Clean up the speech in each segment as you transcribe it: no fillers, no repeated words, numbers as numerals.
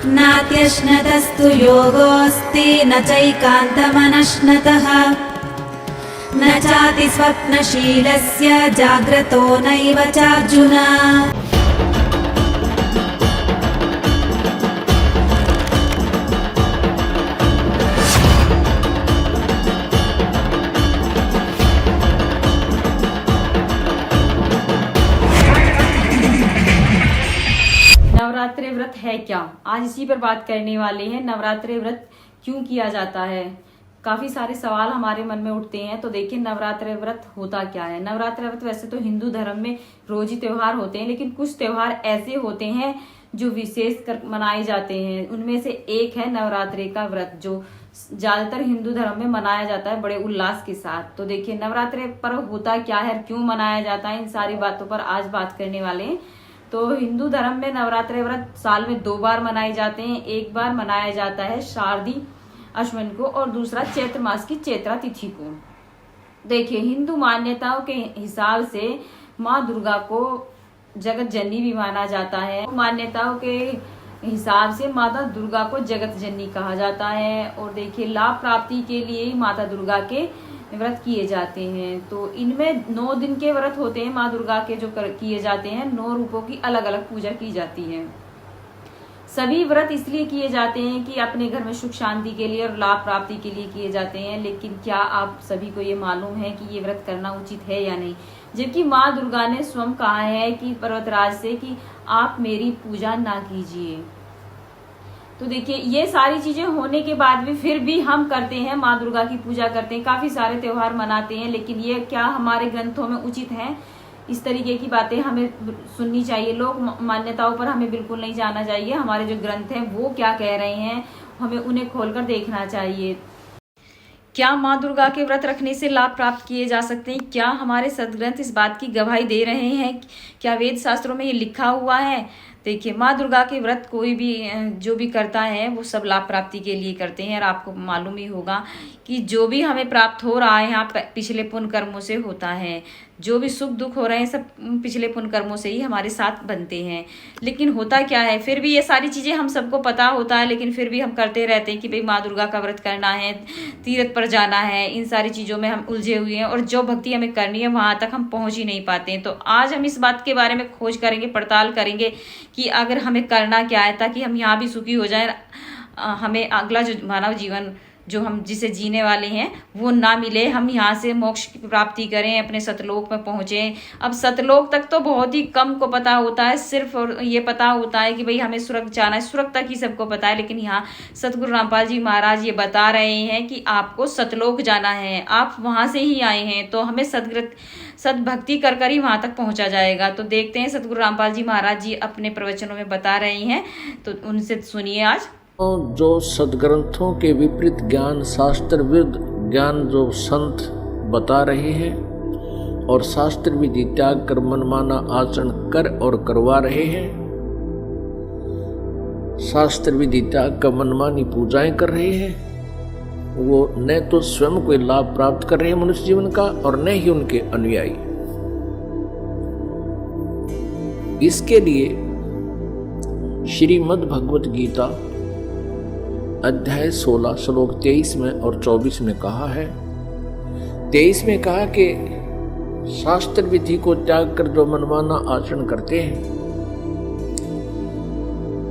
नात्यश्नतस्तु योगोऽस्ति न चैकान्तमनश्नतः न चाति स्वप्नशीलस्य जाग्रतो नैव चार्जुन। नवरात्रि व्रत है क्या, आज इसी पर बात करने वाले हैं। नवरात्रि व्रत क्यों किया जाता है, काफी सारे सवाल हमारे मन में उठते हैं। तो देखिए नवरात्रि व्रत होता क्या है। नवरात्रि व्रत वैसे तो हिंदू धर्म में रोज ही त्योहार होते हैं, लेकिन कुछ त्योहार ऐसे होते हैं जो विशेष कर मनाए जाते हैं। उनमें से एक है नवरात्रि का व्रत, जो ज्यादातर हिंदू धर्म में मनाया जाता है बड़े उल्लास के साथ। तो देखिए नवरात्रि पर्व होता क्या है, क्यों मनाया जाता है, इन सारी बातों पर आज बात करने वाले हैं। तो हिंदू धर्म में नवरात्रि व्रत साल में 2 बार मनाए जाते हैं। एक बार मनाया जाता है शारदी अश्विन को और दूसरा चैत्र मास की चैत्रा तिथि को। देखिए हिंदू मान्यताओं के हिसाब से माँ दुर्गा को जगत जननी भी माना जाता है। मान्यताओं के हिसाब से माता दुर्गा को जगत जननी कहा जाता है। और देखिए लाभ प्राप्ति के लिए ही माता दुर्गा के व्रत किए जाते हैं। तो इनमें 9 दिन के व्रत होते हैं माँ दुर्गा के, जो किए जाते हैं। 9 रूपों की अलग अलग पूजा की जाती है। सभी व्रत इसलिए किए जाते हैं कि अपने घर में सुख शांति के लिए और लाभ प्राप्ति के लिए किए जाते हैं। लेकिन क्या आप सभी को ये मालूम है कि ये व्रत करना उचित है या नहीं, जबकि माँ दुर्गा ने स्वयं कहा है कि पर्वतराज से कि आप मेरी पूजा ना कीजिए। तो देखिए ये सारी चीजें होने के बाद भी फिर भी हम करते हैं, माँ दुर्गा की पूजा करते हैं, काफी सारे त्योहार मनाते हैं। लेकिन ये क्या हमारे ग्रंथों में उचित है? इस तरीके की बातें हमें सुननी चाहिए। लोक मान्यताओं पर हमें बिल्कुल नहीं जाना चाहिए। हमारे जो ग्रंथ हैं वो क्या कह रहे हैं, हमें उन्हें खोलकर देखना चाहिए। क्या माँ दुर्गा के व्रत रखने से लाभ प्राप्त किए जा सकते हैं? क्या हमारे सदग्रंथ इस बात की गवाही दे रहे हैं? क्या वेद शास्त्रों में ये लिखा हुआ है? देखिए माँ दुर्गा के व्रत कोई भी जो भी करता है वो सब लाभ प्राप्ति के लिए करते हैं। और आपको मालूम ही होगा कि जो भी हमें प्राप्त हो रहा है यहाँ पिछले पुण्य कर्मों से होता है। जो भी सुख दुख हो रहे हैं सब पिछले पुण्य कर्मों से ही हमारे साथ बनते हैं। लेकिन होता क्या है, फिर भी ये सारी चीज़ें हम सबको पता होता है, लेकिन फिर भी हम करते रहते हैं कि भाई माँ दुर्गा का व्रत करना है, तीर्थ पर जाना है। इन सारी चीज़ों में हम उलझे हुए हैं और जो भक्ति हमें करनी है वहाँ तक हम पहुँच ही नहीं पाते हैं। तो आज हम इस बात के बारे में खोज करेंगे, पड़ताल करेंगे कि अगर हमें करना क्या है ताकि हम यहाँ भी सुखी हो जाएं, हमें अगला जो मानव जीवन जो हम जिसे जीने वाले हैं वो ना मिले, हम यहाँ से मोक्ष की प्राप्ति करें, अपने सतलोक में पहुँचें। अब सतलोक तक तो बहुत ही कम को पता होता है, सिर्फ ये पता होता है कि भाई हमें स्वर्ग जाना है, स्वर्ग तक ही सबको पता है। लेकिन यहाँ सतगुरु रामपाल जी महाराज ये बता रहे हैं कि आपको सतलोक जाना है, आप वहाँ से ही आए हैं, तो हमें सद्भक्ति कर कर ही वहाँ तक पहुँचा जाएगा। तो देखते हैं सतगुरु रामपाल जी महाराज जी अपने प्रवचनों में बता रहे हैं, तो उनसे सुनिए आज। जो सदग्रंथों के विपरीत ज्ञान, शास्त्र विरुद्ध ज्ञान जो संत बता रहे हैं और शास्त्र विधि त्याग कर मनमाना आचरण कर और करवा रहे हैं, शास्त्र विधि त्याग कर मनमानी पूजाएं कर रहे हैं, वो न तो स्वयं कोई लाभ प्राप्त कर रहे हैं मनुष्य जीवन का और न ही उनके अनुयायी। इसके लिए श्रीमद् भगवत गीता अध्याय 16 श्लोक 23 में और 24 में कहा है। 23 में कहा कि शास्त्र विधि को त्याग कर जो मनमाना आचरण करते हैं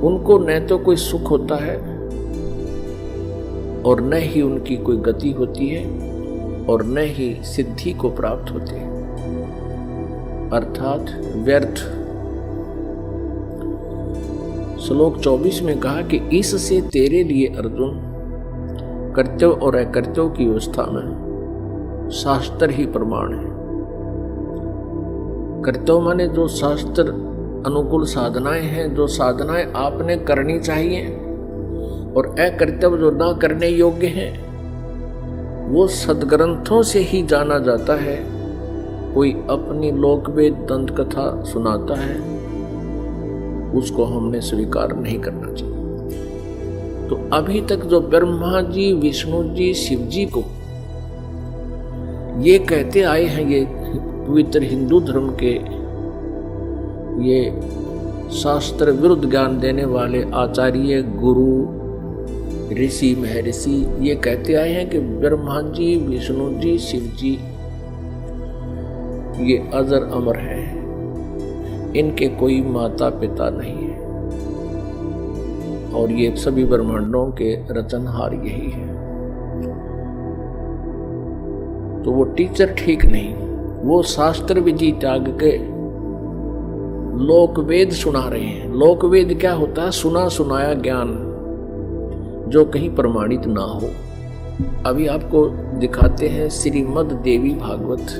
उनको न तो कोई सुख होता है और न ही उनकी कोई गति होती है और न ही सिद्धि को प्राप्त होते हैं, अर्थात व्यर्थ। श्लोक 24 में कहा कि इससे तेरे लिए अर्जुन कर्तव्य और अकर्तव्य की व्यवस्था में शास्त्र ही प्रमाण है। कर्तव्य माने जो शास्त्र अनुकूल साधनाएं हैं, जो साधनाएं आपने करनी चाहिए, और अकर्तव्य जो ना करने योग्य हैं वो सदग्रंथों से ही जाना जाता है। कोई अपनी लोकवेद दंत कथा सुनाता है, उसको हमने स्वीकार नहीं करना चाहिए। तो अभी तक जो ब्रह्मा जी, विष्णु जी, शिव जी को ये कहते आए हैं, ये पवित्र हिंदू धर्म के ये शास्त्र विरुद्ध ज्ञान देने वाले आचार्य, गुरु, ऋषि, महर्षि ये कहते आए हैं कि ब्रह्मा जी, विष्णु जी, शिव जी ये अजर अमर हैं, इनके कोई माता पिता नहीं है और ये सभी ब्रह्मांडों के रचनहार यही है। तो वो टीचर ठीक नहीं, वो शास्त्र विधि त्याग के लोकवेद सुना रहे हैं। लोकवेद क्या होता है? सुना सुनाया ज्ञान जो कहीं प्रमाणित ना हो। अभी आपको दिखाते हैं श्रीमद् देवी भागवत।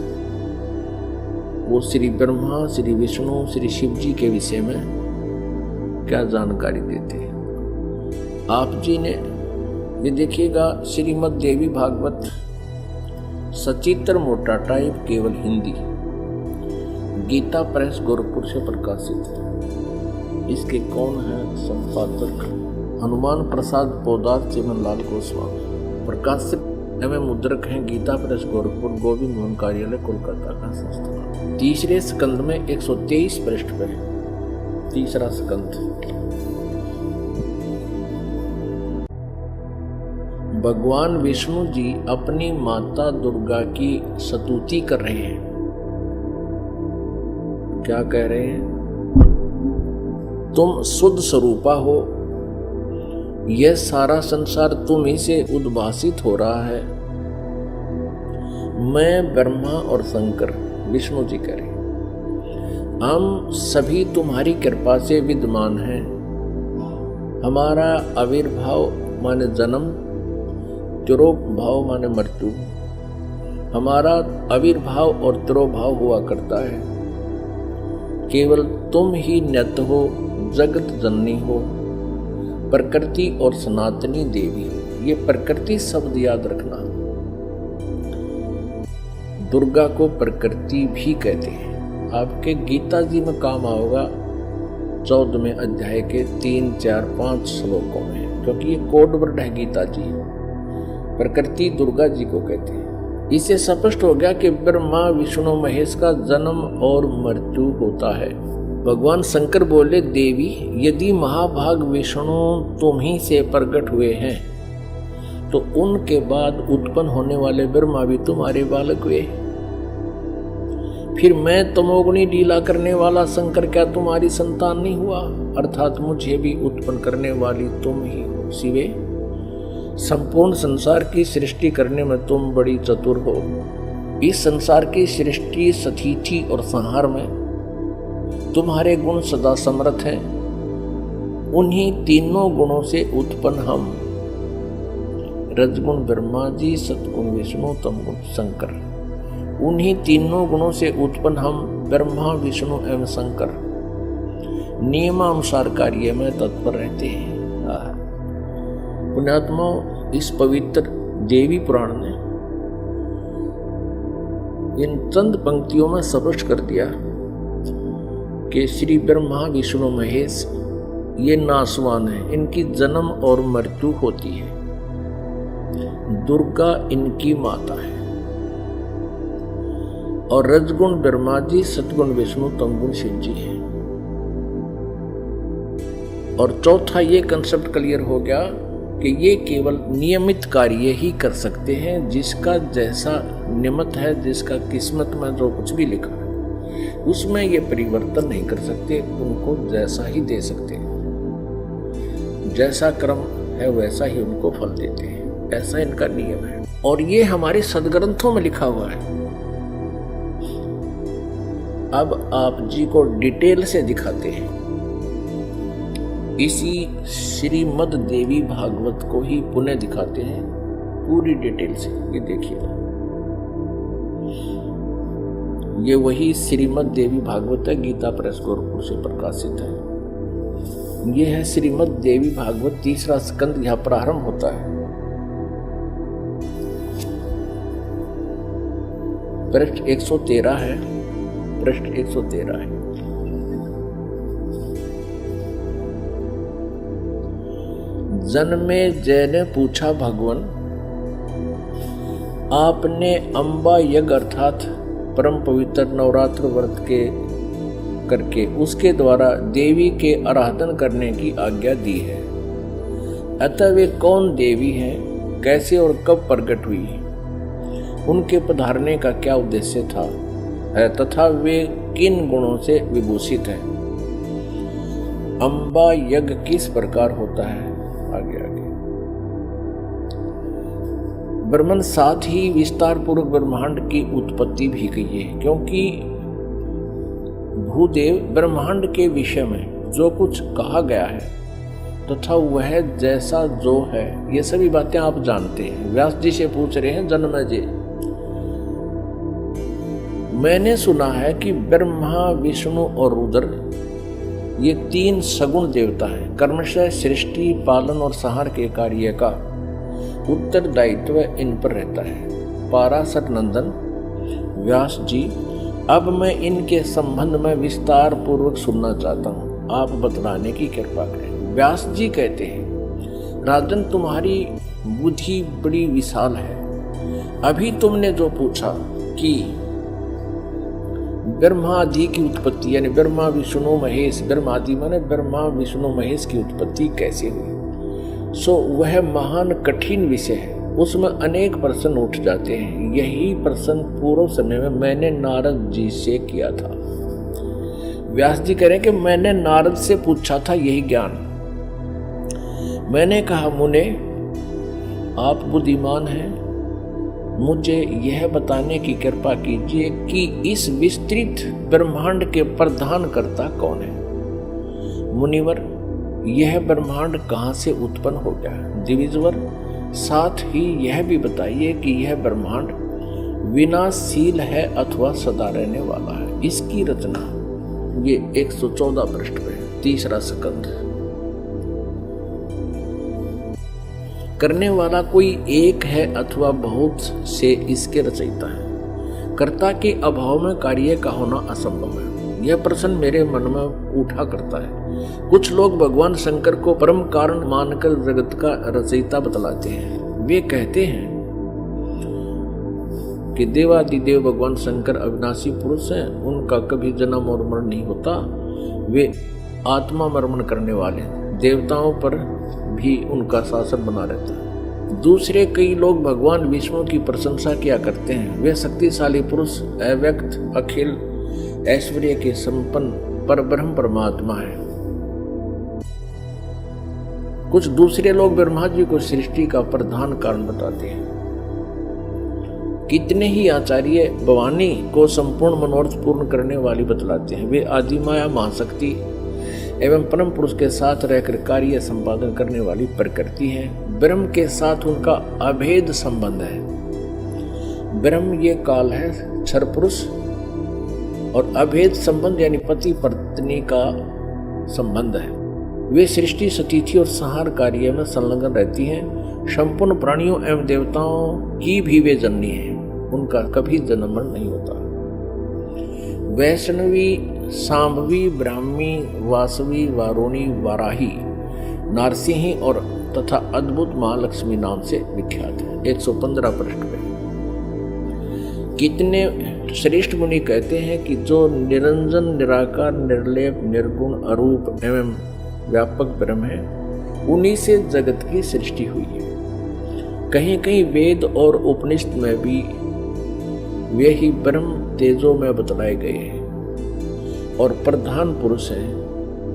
वो श्री ब्रह्मा, श्री विष्णु, श्री शिव जी के विषय में क्या जानकारी देते हैं। आप जी ने ये देखिएगा, श्रीमद् देवी भागवत सचित्र मोटा टाइप, केवल हिंदी, गीता प्रेस गोरखपुर से प्रकाशित है। इसके कौन है संपादक? हनुमान प्रसाद पोदार, चिमनलाल गोस्वामी। प्रकाशित एवं मुद्रक हैं गीता प्रेस गोरखपुर, गोविंद मोहन कार्यालय, कोलकाता का संस्थान। तीसरे स्कंद में 123 पृष्ठ पे, तीसरा स्कंद। भगवान विष्णु जी अपनी माता दुर्गा की स्तुति कर रहे हैं। क्या कह रहे हैं? तुम शुद्ध स्वरूपा हो, यह सारा संसार तुम ही से उद्भासित हो रहा है। मैं, ब्रह्मा और शंकर, विष्णु जी कह रहे हैं, हम सभी तुम्हारी कृपा से विद्यमान हैं। हमारा आविर्भाव माने जन्म, तिरोभाव माने मृत्यु, हमारा आविर्भाव और तिरोभाव हुआ करता है। केवल तुम ही नित्य हो, जगत जननी हो, प्रकृति और सनातनी देवी हो। ये प्रकृति शब्द याद रखना। दुर्गा को प्रकृति भी कहते हैं। आपके गीता जी में काम आओगा 14वें अध्याय के 3, 4, 5 श्लोकों में, क्योंकि ये कोड वर्ड है गीता जी। प्रकृति दुर्गा जी को कहते हैं। इससे स्पष्ट हो गया कि ब्रह्मा, विष्णु, महेश का जन्म और मृत्यु होता है। भगवान शंकर बोले, देवी यदि महाभाग विष्णु तुम ही से प्रकट हुए हैं तो उनके बाद उत्पन्न होने वाले ब्रह्मा भी तुम्हारे बालक हुए। फिर मैं तमोगुणी लीला करने वाला शंकर क्या तुम्हारी संतान नहीं हुआ? अर्थात मुझे भी उत्पन्न करने वाली तुम ही हो। शिवे, संपूर्ण संसार की सृष्टि करने में तुम बड़ी चतुर हो। इस संसार की सृष्टि, स्थिति और संहार में तुम्हारे गुण सदा समर्थ हैं। उन्हीं तीनों गुणों से उत्पन्न हम, रजगुण ब्रह्मा जी, सतगुण विष्णु, तमगुण शंकर, उन्हीं तीनों गुणों से उत्पन्न हम ब्रह्मा, विष्णु एवं शंकर नियमानुसार कार्य में तत्पर रहते हैं। पुण्यात्मा, इस पवित्र देवी पुराण ने इन चंद पंक्तियों में स्पष्ट कर दिया कि श्री ब्रह्मा, विष्णु, महेश ये नासवान है, इनकी जन्म और मृत्यु होती है। दुर्गा इनकी माता है और रजगुण ब्रह्मा जी, सतगुण विष्णु, तमगुण शिव जी है। और चौथा ये कंसेप्ट क्लियर हो गया कि ये केवल नियमित कार्य ही कर सकते हैं। जिसका जैसा नियमित है, जिसका किस्मत में जो कुछ भी लिखा है उसमें ये परिवर्तन नहीं कर सकते, उनको जैसा ही दे सकते हैं। जैसा कर्म है वैसा ही उनको फल देते हैं, ऐसा इनका नियम है। और ये हमारे सदग्रंथों में लिखा हुआ है। अब आप जी को डिटेल से दिखाते हैं। इसी श्रीमद् देवी भागवत को ही पुनः दिखाते हैं पूरी डिटेल से। ये देखिए, ये वही श्रीमद् देवी भागवत है, गीता प्रेस गोरखपुर से प्रकाशित है। ये है श्रीमद् देवी भागवत, तीसरा स्कंद यहाँ प्रारंभ होता है। पृष्ठ 113 है, पृष्ठ 113 है। जन्मे जय ने पूछा, भगवान आपने अंबा यज्ञ अर्थात परम पवित्र नवरात्र व्रत के करके उसके द्वारा देवी के आराधन करने की आज्ञा दी है। अतः वे कौन देवी हैं, कैसे और कब प्रकट हुई, उनके पधारने का क्या उद्देश्य था है तथा वे किन गुणों से विभूषित हैं, अम्बा यज्ञ किस प्रकार होता है, आगे ब्रह्मन साथ ही विस्तार पूर्वक ब्रह्मांड की उत्पत्ति भी कही है, क्योंकि भूदेव ब्रह्मांड के विषय में जो कुछ कहा गया है तथा वह जैसा जो है, ये सभी बातें आप जानते हैं। व्यास जी से पूछ रहे हैं जन्मेजय, मैंने सुना है कि ब्रह्मा, विष्णु और रुद्र ये 3 सगुण देवता हैं। कर्मशः सृष्टि, पालन और संहार के कार्य का उत्तरदायित्व इन पर रहता है। पाराशर नंदन व्यास जी, अब मैं इनके संबंध में विस्तार पूर्वक सुनना चाहता हूँ, आप बतलाने की कृपा करें। व्यास जी कहते हैं, राजन तुम्हारी बुद्धि बड़ी विशाल है। अभी तुमने जो पूछा कि ब्रह्मा आदि की उत्पत्ति, यानी ब्रह्मा विष्णु महेश, ब्रह्मा आदि माने ब्रह्मा विष्णु महेश की उत्पत्ति कैसे हुई, सो वह महान कठिन विषय है, उसमें अनेक प्रश्न उठ जाते हैं। यही प्रश्न पूर्व समय में मैंने नारद जी से किया था। व्यास जी कह रहे हैं कि मैंने नारद से पूछा था यही ज्ञान। मैंने कहा, मुने आप बुद्धिमान हैं, मुझे यह बताने की कृपा कीजिए कि इस विस्तृत ब्रह्मांड के प्रधान कर्ता कौन है। मुनिवर, यह ब्रह्मांड कहाँ से उत्पन्न हो गया। द्विजवर, साथ ही यह भी बताइए कि यह ब्रह्मांड विनाशशील है अथवा सदा रहने वाला है। इसकी रचना ये 114 पृष्ठ पे, 3रा स्कंध। करने वाला कोई एक है अथवा बहुत से इसके रचयिता है। कर्ता के अभाव में कार्य का होना असंभव है। यह प्रश्न मेरे मन में उठा करता है। कुछ लोग भगवान शंकर को परम कारण मानकर जगत का रचयिता बतलाते हैं। वे कहते हैं कि देवादिदेव भगवान शंकर अविनाशी पुरुष हैं, उनका कभी जन्म और मरण नहीं होता, वे आत्मा मर्मण करने वाले हैं, देवताओं पर भी उनका शासन बना रहता है। दूसरे कई लोग भगवान विष्णु की प्रशंसा किया करते हैं। वे शक्तिशाली पुरुष, अव्यक्त, अखिल ऐश्वर्य के संपन्न परब्रह्म परमात्मा है। कुछ दूसरे लोग ब्रह्मा जी को सृष्टि का प्रधान कारण बताते हैं। कितने ही आचार्य भवानी को संपूर्ण मनोरथ पूर्ण करने वाली बतलाते हैं। वे आदिमाया महाशक्ति एवं परम पुरुष के साथ रहकर कार्य संपादन करने वाली प्रकृति है। ब्रह्म के साथ उनका अभेद संबंध है। ब्रह्म ये काल है, क्षर पुरुष, और अभेद संबंध यानी पति पत्नी का संबंध है। वे सृष्टि, सतिथि और संहार कार्य में संलग्न रहती हैं। संपूर्ण प्राणियों एवं देवताओं की भी वे जननी है, उनका कभी जन्म मरण नहीं होता। वैष्णवी, सांभवी, ब्राह्मी, वासवी, वारुणी, वाराही, नारसिंही और तथा अद्भुत महालक्ष्मी नाम से विख्यात है। 115 पृष्ठ पे। कितने श्रेष्ठ मुनि कहते हैं कि जो निरंजन, निराकार, निर्लेप, निर्गुण, अरूप एवं व्यापक ब्रह्म है, उन्हीं से जगत की सृष्टि हुई है। कहीं कहीं वेद और उपनिषद में भी वे ही ब्रह्म तेजों में बतलाए गए हैं और प्रधान पुरुष हैं।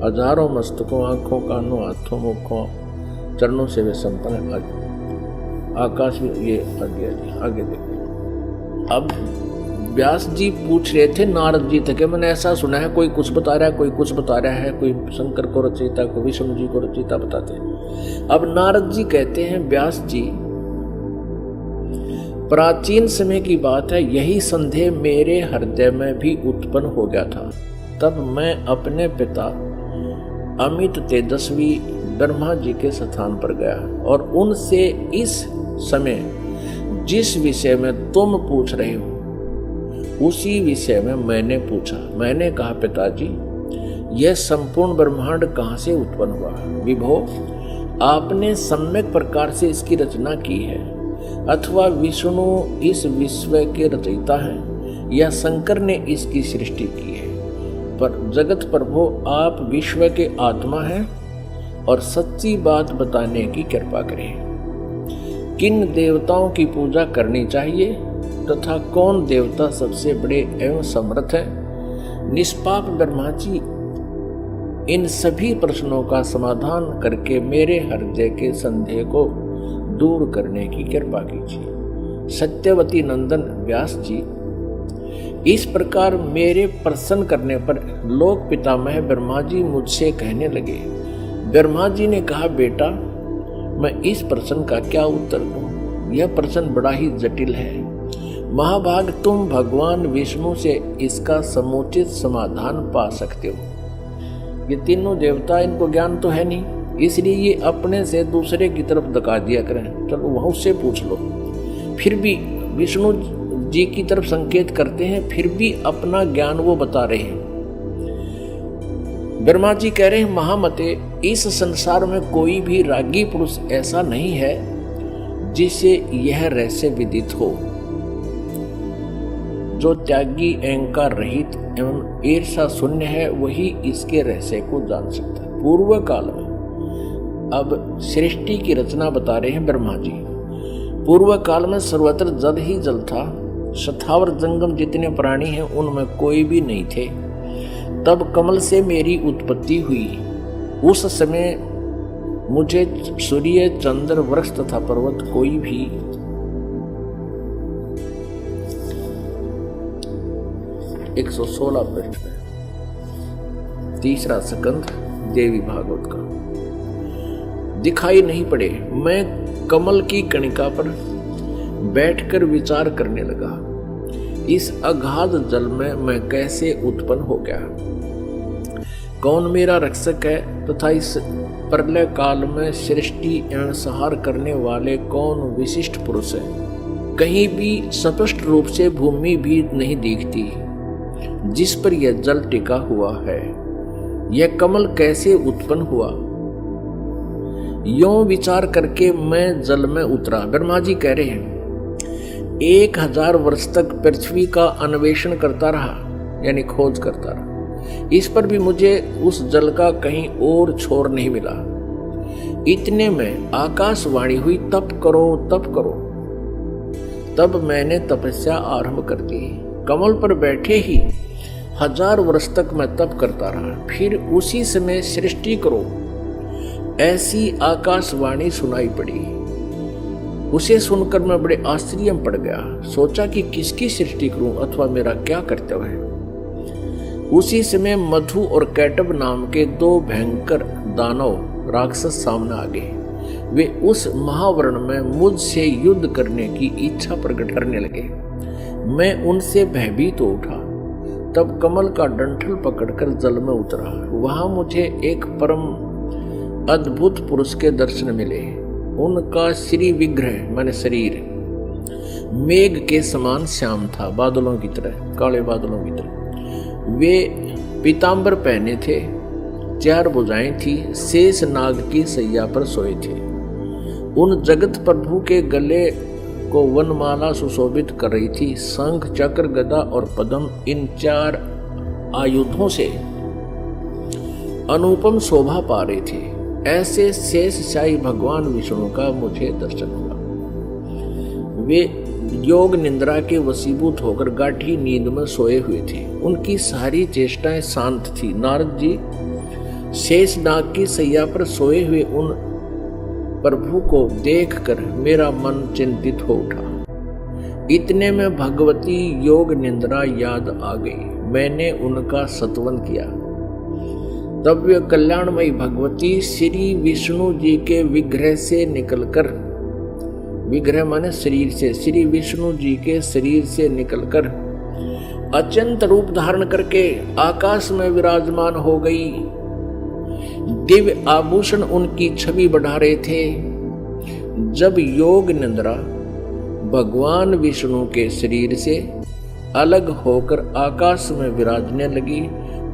हजारों मस्तकों, आंखों, कानों, हाथों, मुखों, चरणों से वे संपन्न है। आकाश में ये आगे देखो। अब व्यास जी पूछ रहे थे नारद जी तक, मैंने ऐसा सुना है कोई कुछ बता रहा है, कोई कुछ बता रहा है, कोई शंकर को रचयिता, कोई विष्णु जी को रचयिता बताते हैं। अब नारद जी कहते हैं, व्यास जी, प्राचीन समय की बात है, यही संदेह मेरे हृदय में भी उत्पन्न हो गया था। तब मैं अपने पिता अमित तेजस्वी ब्रह्मा जी के स्थान पर गया और उनसे इस समय जिस विषय में तुम पूछ रहे हो उसी विषय में मैंने पूछा। मैंने कहा, पिताजी, यह संपूर्ण ब्रह्मांड कहाँ से उत्पन्न हुआ? विभो, आपने सम्यक प्रकार से इसकी रचना की है, अथवा विष्णु इस विश्व के रचयिता हैं, या शंकर ने इसकी सृष्टि की है। पर जगत प्रभु आप विश्व के आत्मा हैं और सच्ची बात बताने की कृपा करें। किन देवताओं की पूजा करनी चाहिए तथा कौन देवता सबसे बड़े एवं समर्थ है? निष्पाप ब्रह्मा जी, इन सभी प्रश्नों का समाधान करके मेरे हृदय के संदेह को दूर करने की कृपा कीजिए। सत्यवती नंदन व्यास जी, इस प्रकार मेरे प्रश्न करने पर लोक पितामह ब्रह्मा जी मुझसे कहने लगे। ब्रह्मा जी ने कहा, बेटा मैं इस प्रश्न का क्या उत्तर दूं? यह प्रश्न बड़ा ही जटिल है। महाभाग, तुम भगवान विष्णु से इसका समुचित समाधान पा सकते हो। ये तीनों देवता, इनको ज्ञान तो है नहीं, इसलिए ये अपने से दूसरे की तरफ धका दिया करें। चलो वहां उससे पूछ लो। फिर भी विष्णु जी की तरफ संकेत करते हैं, फिर भी अपना ज्ञान वो बता रहे हैं। ब्रह्मा जी कह रहे हैं, महामते, इस संसार में कोई भी रागी पुरुष ऐसा नहीं है जिसे यह रहस्य विदित हो। जो त्यागी, अहंकार रहित एवं ईर्षा शून्य है, वही इसके रहस्य को जान सकता है। पूर्व काल में, अब सृष्टि की रचना बता रहे हैं ब्रह्मा जी। पूर्व काल में सर्वत्र जल ही जल था। स्थावर जंगम जितने प्राणी हैं उनमें कोई भी नहीं थे। तब कमल से मेरी उत्पत्ति हुई। उस समय मुझे सूर्य, चंद्र, वृक्ष तथा पर्वत कोई भी 116 पृष्ठ में 3रा स्कंध देवी भागवत का दिखाई नहीं पड़े। मैं कमल की कणिका पर बैठकर विचार करने लगा, इस अगाध जल में मैं कैसे उत्पन्न हो गया, कौन मेरा रक्षक है तथा इस प्रलय काल में सृष्टि एवं संहार करने वाले कौन विशिष्ट पुरुष है। कहीं भी स्पष्ट रूप से भूमि भी नहीं दिखती जिस पर यह जल टिका हुआ है। यह कमल कैसे उत्पन्न हुआ, यों विचार करके मैं जल में उतरा। ब्रह्मा जी कह रहे हैं, 1000 वर्ष तक पृथ्वी का अन्वेषण करता रहा, यानी खोज करता रहा। इस पर भी मुझे उस जल का कहीं और छोर नहीं मिला। इतने में आकाशवाणी हुई, तप करो तप करो। तब मैंने तपस्या आरंभ कर दी। कमल पर बैठे ही 1000 वर्ष तक मैं तप करता रहा। फिर उसी समय सृष्टि करो, ऐसी आकाशवाणी सुनाई पड़ी। उसे सुनकर मैं बड़े आश्चर्य में पड़ गया। सोचा कि किसकी सृष्टि करूं अथवा मेरा क्या कर्तव्य है। उसी समय मधु और कैटब नाम के 2 भयंकर दानव राक्षस सामने आ गए। वे उस महावर्ण में मुझसे युद्ध करने की इच्छा प्रकट करने लगे। मैं उनसे भयभीत हो उठा। तब कमल का डंठल पकड़कर जल में उतरा। वहां मुझे एक परम अद्भुत पुरुष के दर्शन मिले। उनका श्री विग्रह माने शरीर मेघ के समान श्याम था, बादलों की तरह, काले बादलों की तरह। वे पीतांबर पहने थे, 4 भुजाएं थी, शेष नाग की सैया पर सोए थे। उन जगत प्रभु के गले को वनमाला सुशोभित कर रही थी। शंख, चक्र, गदा और पद्म, इन 4 आयुधों से अनुपम शोभा पा रहे थे। ऐसे शेषशाही भगवान विष्णु का मुझे दर्शन हुआ। वे योग निद्रा के वशीभूत होकर गाढ़ी नींद में सोए हुए थे। उनकी सारी चेष्टाएं शांत थी। नारद जी शेषनाग की सैया पर सोए हुए उन प्रभु को देखकर मेरा मन चिंतित हो उठा। इतने में भगवती योग निद्रा याद आ गई। मैंने उनका स्तवन किया। तब वे कल्याणमयी भगवती श्री विष्णु जी के विग्रह से निकलकर, विग्रह माने शरीर से, श्री विष्णु जी के शरीर से निकलकर अत्यंत रूप धारण करके आकाश में विराजमान हो गई। दिव्य आभूषण उनकी छवि बढ़ा रहे थे। जब योग निद्रा भगवान विष्णु के शरीर से अलग होकर आकाश में विराजने लगी,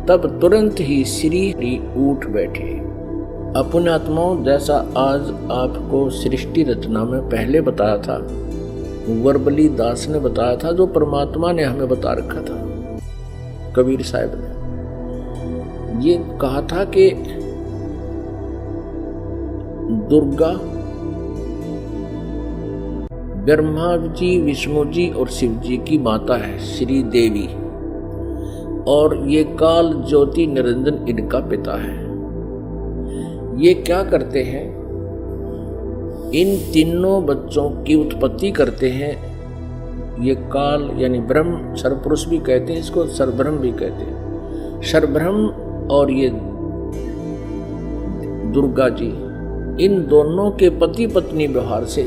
तब तुरंत ही श्री हरि उठ बैठे। अपने आत्माओं, जैसा आज आपको सृष्टि रचना में पहले बताया था, वर्बली दास ने बताया था, जो परमात्मा ने हमें बता रखा था, कबीर साहब ने। ये कहा था कि दुर्गा ब्रह्मा जी, विष्णु जी और शिव जी की माता है, श्री देवी, और ये काल ज्योति निरंजन इनका पिता है। ये क्या करते हैं, इन तीनों बच्चों की उत्पत्ति करते हैं। ये काल यानी ब्रह्म, सर्वपुरुष भी कहते हैं इसको, सर्वब्रह्म भी कहते हैं। सर्वब्रह्म और ये दुर्गा जी, इन दोनों के पति पत्नी व्यवहार से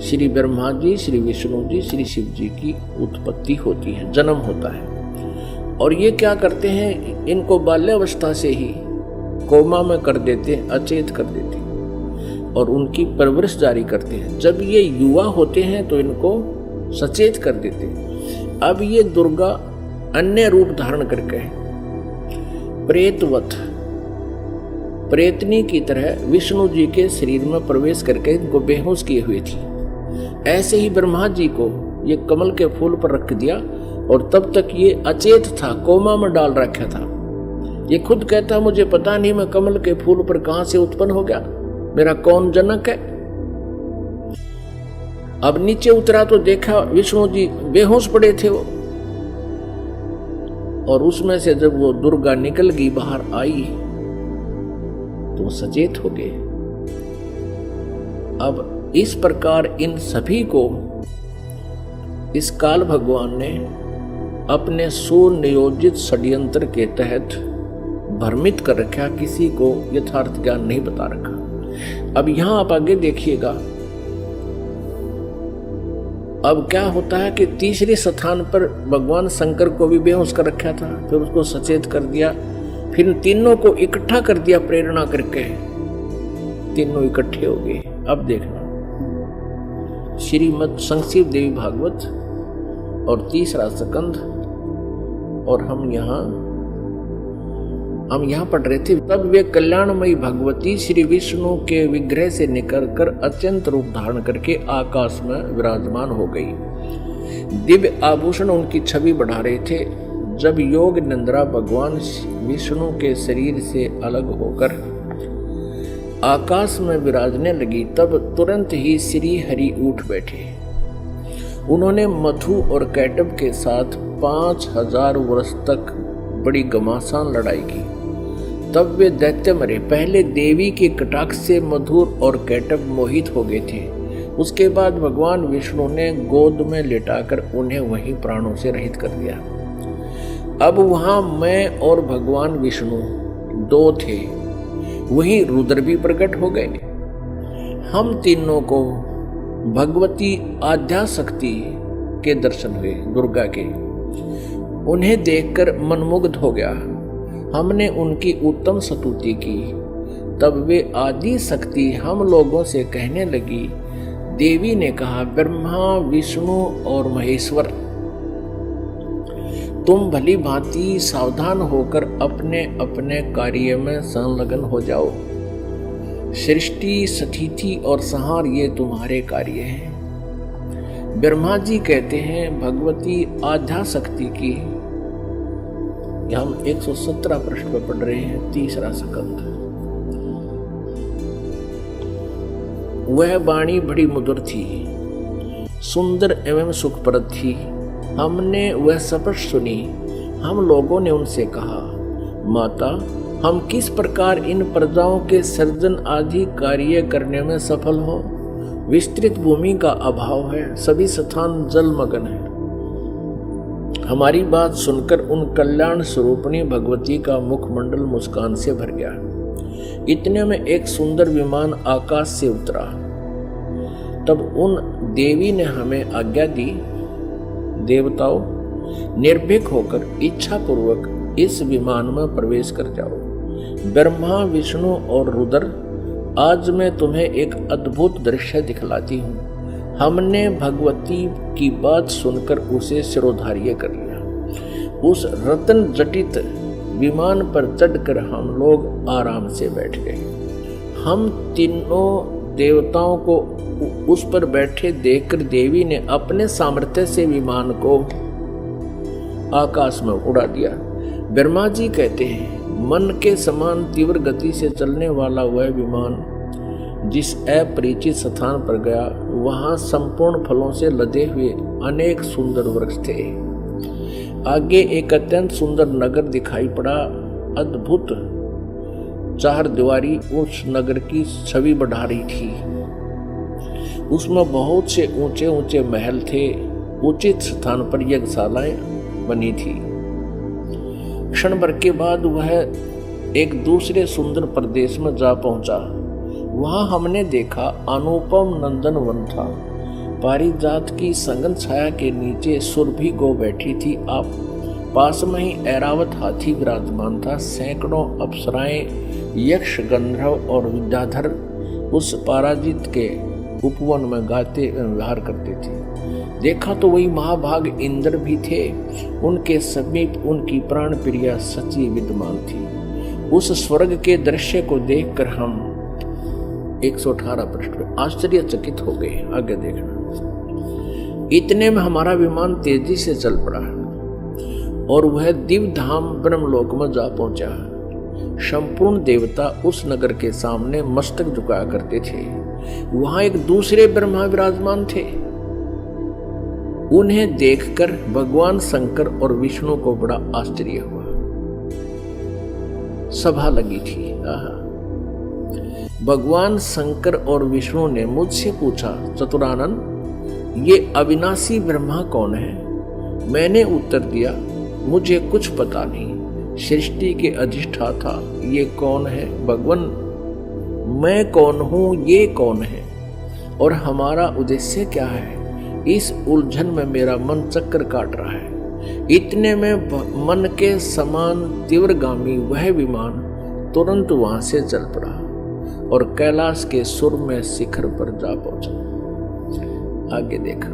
श्री ब्रह्मा जी, श्री विष्णु जी, श्री शिव जी की उत्पत्ति होती है, जन्म होता है। और ये क्या करते हैं, इनको बाल्यावस्था से ही कोमा में कर देते, अचेत कर देते और उनकी परवरिश जारी करते हैं। जब ये युवा होते हैं तो इनको सचेत कर देते हैं। अब ये दुर्गा अन्य रूप धारण करके प्रेतवत, प्रेतनी की तरह विष्णु जी के शरीर में प्रवेश करके इनको बेहोश किए हुई थी। ऐसे ही ब्रह्मा जी को ये कमल के फूल पर रख दिया और तब तक ये अचेत था, कोमा में डाल रखा था। ये खुद कहता मुझे पता नहीं मैं कमल के फूल पर कहां से उत्पन्न हो गया, मेरा कौन जनक है। अब नीचे उतरा तो देखा विष्णु जी बेहोश पड़े थे वो, और उसमें से जब वो दुर्गा निकल गई, बाहर आई तो सचेत हो गए। अब इस प्रकार इन सभी को इस काल भगवान ने अपने सुनियोजित षड्यंत्र के तहत भ्रमित कर रखा, किसी को यथार्थ ज्ञान नहीं बता रखा। अब यहां आप आगे देखिएगा, अब क्या होता है कि तीसरे स्थान पर भगवान शंकर को भी बेहोश कर रखा था, फिर उसको सचेत कर दिया, फिर तीनों को इकट्ठा कर दिया प्रेरणा करके, तीनों इकट्ठे हो गए। अब देखना श्रीमद् संक्षिप्त देवी भागवत और तीसरा स्कंध, और हम यहाँ पढ़ रहे थे। तब वे कल्याणमयी भगवती श्री विष्णु के विग्रह से निकलकर अत्यंत रूप धारण करके आकाश में विराजमान हो गई। दिव्य आभूषण उनकी छवि बढ़ा रहे थे। जब योग निंद्रा भगवान विष्णु के शरीर से अलग होकर आकाश में विराजने लगी, तब तुरंत ही श्री हरि उठ बैठे। उन्होंने मधु और कैटब के साथ 5000 वर्ष तक बड़ी घमासान लड़ाई की। तब वे दैत्य मरे। पहले देवी के कटाक्ष से मधुर और कैटब मोहित हो गए थे। उसके बाद भगवान विष्णु ने गोद में लेटाकर उन्हें वहीं प्राणों से रहित कर दिया। अब वहां मैं और भगवान विष्णु दो थे, वहीं रुद्र भी प्रकट हो गए। हम तीनों को भगवती आद्या शक्ति के दर्शन हुए, दुर्गा के। उन्हें देखकर मनमुग्ध हो गया। हमने उनकी उत्तम स्तुति की। तब वे आदि शक्ति हम लोगों से कहने लगी। देवी ने कहा, ब्रह्मा, विष्णु और महेश्वर, तुम भली भांति सावधान होकर अपने अपने कार्य में संलग्न हो जाओ। सृष्टि, स्थिति और संहार ये तुम्हारे कार्य हैं। ब्रह्मा जी कहते हैं, भगवती आद्या शक्ति की, हम 117 पृष्ठ पर पढ़ रहे हैं, तीसरा स्कंध। वह वाणी बड़ी मधुर थी, सुंदर एवं सुखप्रद थी। हमने वह स्पष्ट सुनी। हम लोगों ने उनसे कहा, माता, हम किस प्रकार इन प्रजाओं के सर्जन आदि कार्य करने में सफल हो? विस्तृत भूमि का अभाव है, सभी स्थान जलमग्न है। हमारी बात सुनकर उन कल्याण स्वरूपिणी भगवती का मुखमंडल मुस्कान से भर गया। इतने में एक सुंदर विमान आकाश से उतरा। तब उन देवी ने हमें आज्ञा दी, देवताओं, निर्भीक होकर इच्छा पूर्वक इस विमान में प्रवेश कर जाओ। ब्रह्मा, विष्णु और रुद्र, आज मैं तुम्हें एक अद्भुत दृश्य दिखलाती हूँ। हमने भगवती की बात सुनकर उसे शिरोधार्य कर लिया। उस रत्न जटित विमान पर चढ़कर हम लोग आराम से बैठ गए। हम तीनों देवताओं को उस पर बैठे देखकर देवी ने अपने सामर्थ्य से विमान को आकाश में उड़ा दिया। ब्रह्मा जी कहते हैं, मन के समान तीव्र गति से चलने वाला वह विमान जिस अपरिचित स्थान पर गया, वहां संपूर्ण फलों से लदे हुए अनेक सुंदर वृक्ष थे। आगे एक अत्यंत सुंदर नगर दिखाई पड़ा। अद्भुत चार दीवारी उस नगर की छवि बढ़ा रही थी। उसमें बहुत से ऊंचे ऊंचे महल थे। उचित स्थान पर यज्ञशालाएं बनी थी। क्षण भर के बाद वह एक दूसरे सुंदर प्रदेश में जा पहुंचा। वहां हमने देखा अनुपम नंदन वन था। पारिजात की संगन छाया के नीचे सुरभि गो बैठी थी। आप पास में ही ऐरावत हाथी विराजमान था। सैकड़ों अप्सराएं, यक्ष, गंधर्व और विद्याधर उस पराजित के उपवन में गाते व्यवहार करते थे। देखा तो वही महाभाग इंद्र भी थे। उनके समीप उनकी प्राण प्रिया सची विद्यमान थी। उस स्वर्ग के दृश्य को देखकर हम 118 पृष्ठ में आश्चर्यचकित हो गए। आगे देखना। इतने में हमारा विमान तेजी से चल पड़ा और वह दिव्य धाम ब्रह्मलोक में जा पहुंचा। संपूर्ण देवता उस नगर के सामने मस्तक झुकाया करते थे। वहां एक दूसरे ब्रह्मा विराजमान थे। उन्हें देखकर भगवान शंकर और विष्णु को बड़ा आश्चर्य हुआ। सभा लगी थी। भगवान शंकर और विष्णु ने मुझसे पूछा, चतुरानन, ये अविनाशी ब्रह्मा कौन है? मैंने उत्तर दिया, मुझे कुछ पता नहीं। सृष्टि के अधिष्ठाता ये कौन है? भगवान, मैं कौन हूं, ये कौन है, और हमारा उद्देश्य क्या है? इस उलझन में मेरा मन चक्कर काट रहा है। इतने में मन के समान तीव्रगामी वह विमान तुरंत वहां से चल पड़ा और कैलाश के सुर में शिखर पर जा पहुंचा। आगे देखा।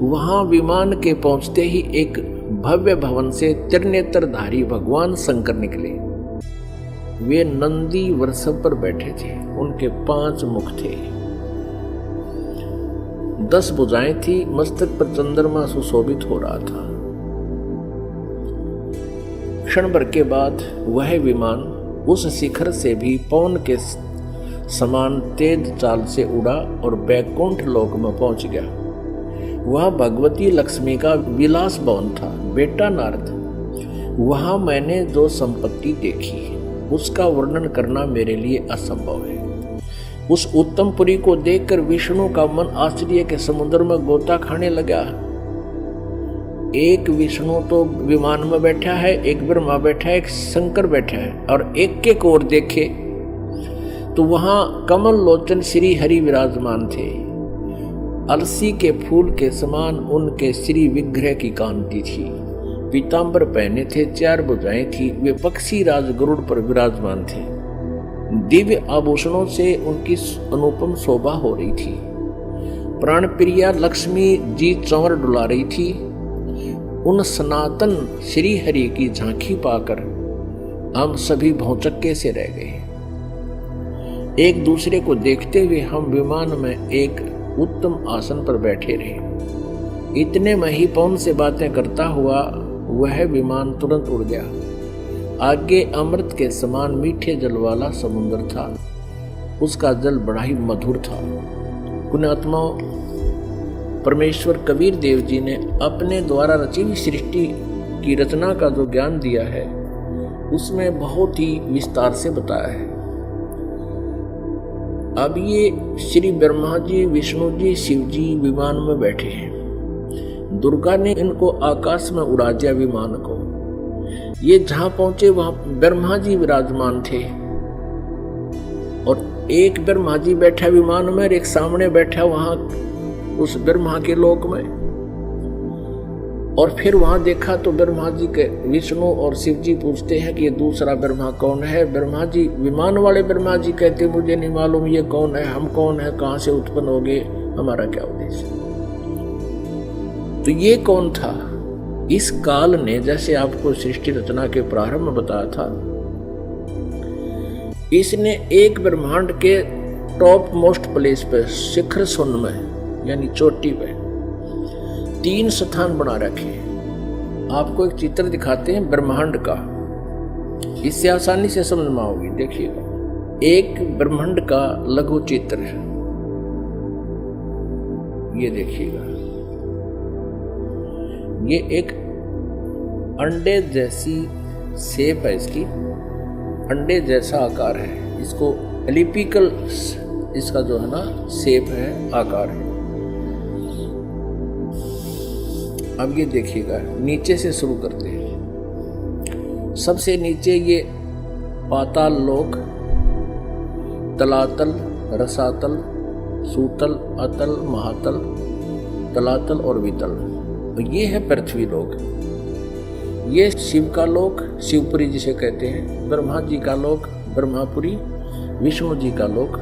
वहां विमान के पहुंचते ही एक भव्य भवन से त्रिनेत्रधारी भगवान शंकर निकले। वे नंदी वृषभ पर बैठे थे। उनके 5 मुख थे, 10 भुजाएं थी। मस्तक पर चंद्रमा सुशोभित हो रहा था। क्षण भर के बाद वह विमान उस शिखर से भी पवन के समान तेज चाल से उड़ा और बैकुंठ लोक में पहुंच गया। वह भगवती लक्ष्मी का विलास भवन था। बेटा नारद, वहां मैंने जो संपत्ति देखी उसका वर्णन करना मेरे लिए असंभव है। उस उत्तम पुरी को देखकर विष्णु का मन आश्चर्य के समुद्र में गोता खाने लगा। एक विष्णु तो विमान में बैठा है, एक ब्रह्मा बैठा है, एक शंकर बैठा है, और एक के ओर देखे तो वहां कमल लोचन श्री हरि विराजमान थे। अलसी के फूल के समान उनके श्री विग्रह की कांति थी। पीतांबर पहने थे, 4 भुजाएं थी। वे पक्षी राज गरुड़ पर विराजमान थे। दिव्य आभूषणों से उनकी अनुपम शोभा हो रही थी। प्राण प्रिया लक्ष्मी जी चंवर डुला रही थी। उन सनातन श्री हरि की झांकी पाकर हम सभी भौचक्के से रह गए। एक दूसरे को देखते हुए हम विमान में एक उत्तम आसन पर बैठे रहे। इतने में ही पवन से बातें करता हुआ वह विमान तुरंत उड़ गया। आगे अमृत के समान मीठे जल वाला समुद्र था। उसका जल बड़ा ही मधुर था। पुण्यात्माओं, परमेश्वर कबीर देव जी ने अपने द्वारा रची हुई सृष्टि की रचना का जो ज्ञान दिया है उसमें बहुत ही विस्तार से बताया है। अब ये श्री ब्रह्मा जी, विष्णु जी, शिव जी विमान में बैठे हैं। दुर्गा ने इनको आकाश में उड़ा दिया विमान को। ये जहां पहुंचे वहां ब्रह्मा जी विराजमान थे और एक ब्रह्मा जी बैठा विमान में और एक सामने बैठा वहां उस ब्रह्मा के लोक में। और फिर वहां देखा तो ब्रह्मा जी के विष्णु और शिव जी पूछते हैं कि ये दूसरा ब्रह्मा कौन है। ब्रह्मा जी, विमान वाले ब्रह्मा जी कहते मुझे नहीं मालूम ये कौन है, हम कौन है, कहां से उत्पन्न हो गए, हमारा क्या उद्देश्य। तो ये कौन था? इस काल ने, जैसे आपको सृष्टि रचना के प्रारंभ में बताया था, इसने एक ब्रह्मांड के टॉप मोस्ट प्लेस पे, शिखर सुन में यानी चोटी पे 3 स्थान बना रखे। आपको एक चित्र दिखाते हैं ब्रह्मांड का, इससे आसानी से समझ में आओगी। देखिएगा, एक ब्रह्मांड का लघु चित्र है, ये देखिएगा, ये एक अंडे जैसी शेप है, इसकी अंडे जैसा आकार है, इसको एलिप्टिकल इसका जो है ना शेप है, आकार है। अब ये देखिएगा, नीचे से शुरू करते हैं। सबसे नीचे ये पाताल लोक, तलातल, रसातल, सूतल, अतल, महातल, तलातल और वितल, ये है पृथ्वी लोक। ये शिव का लोक, शिवपुरी जिसे कहते हैं, ब्रह्मा जी का लोक ब्रह्मापुरी, विष्णु जी का लोक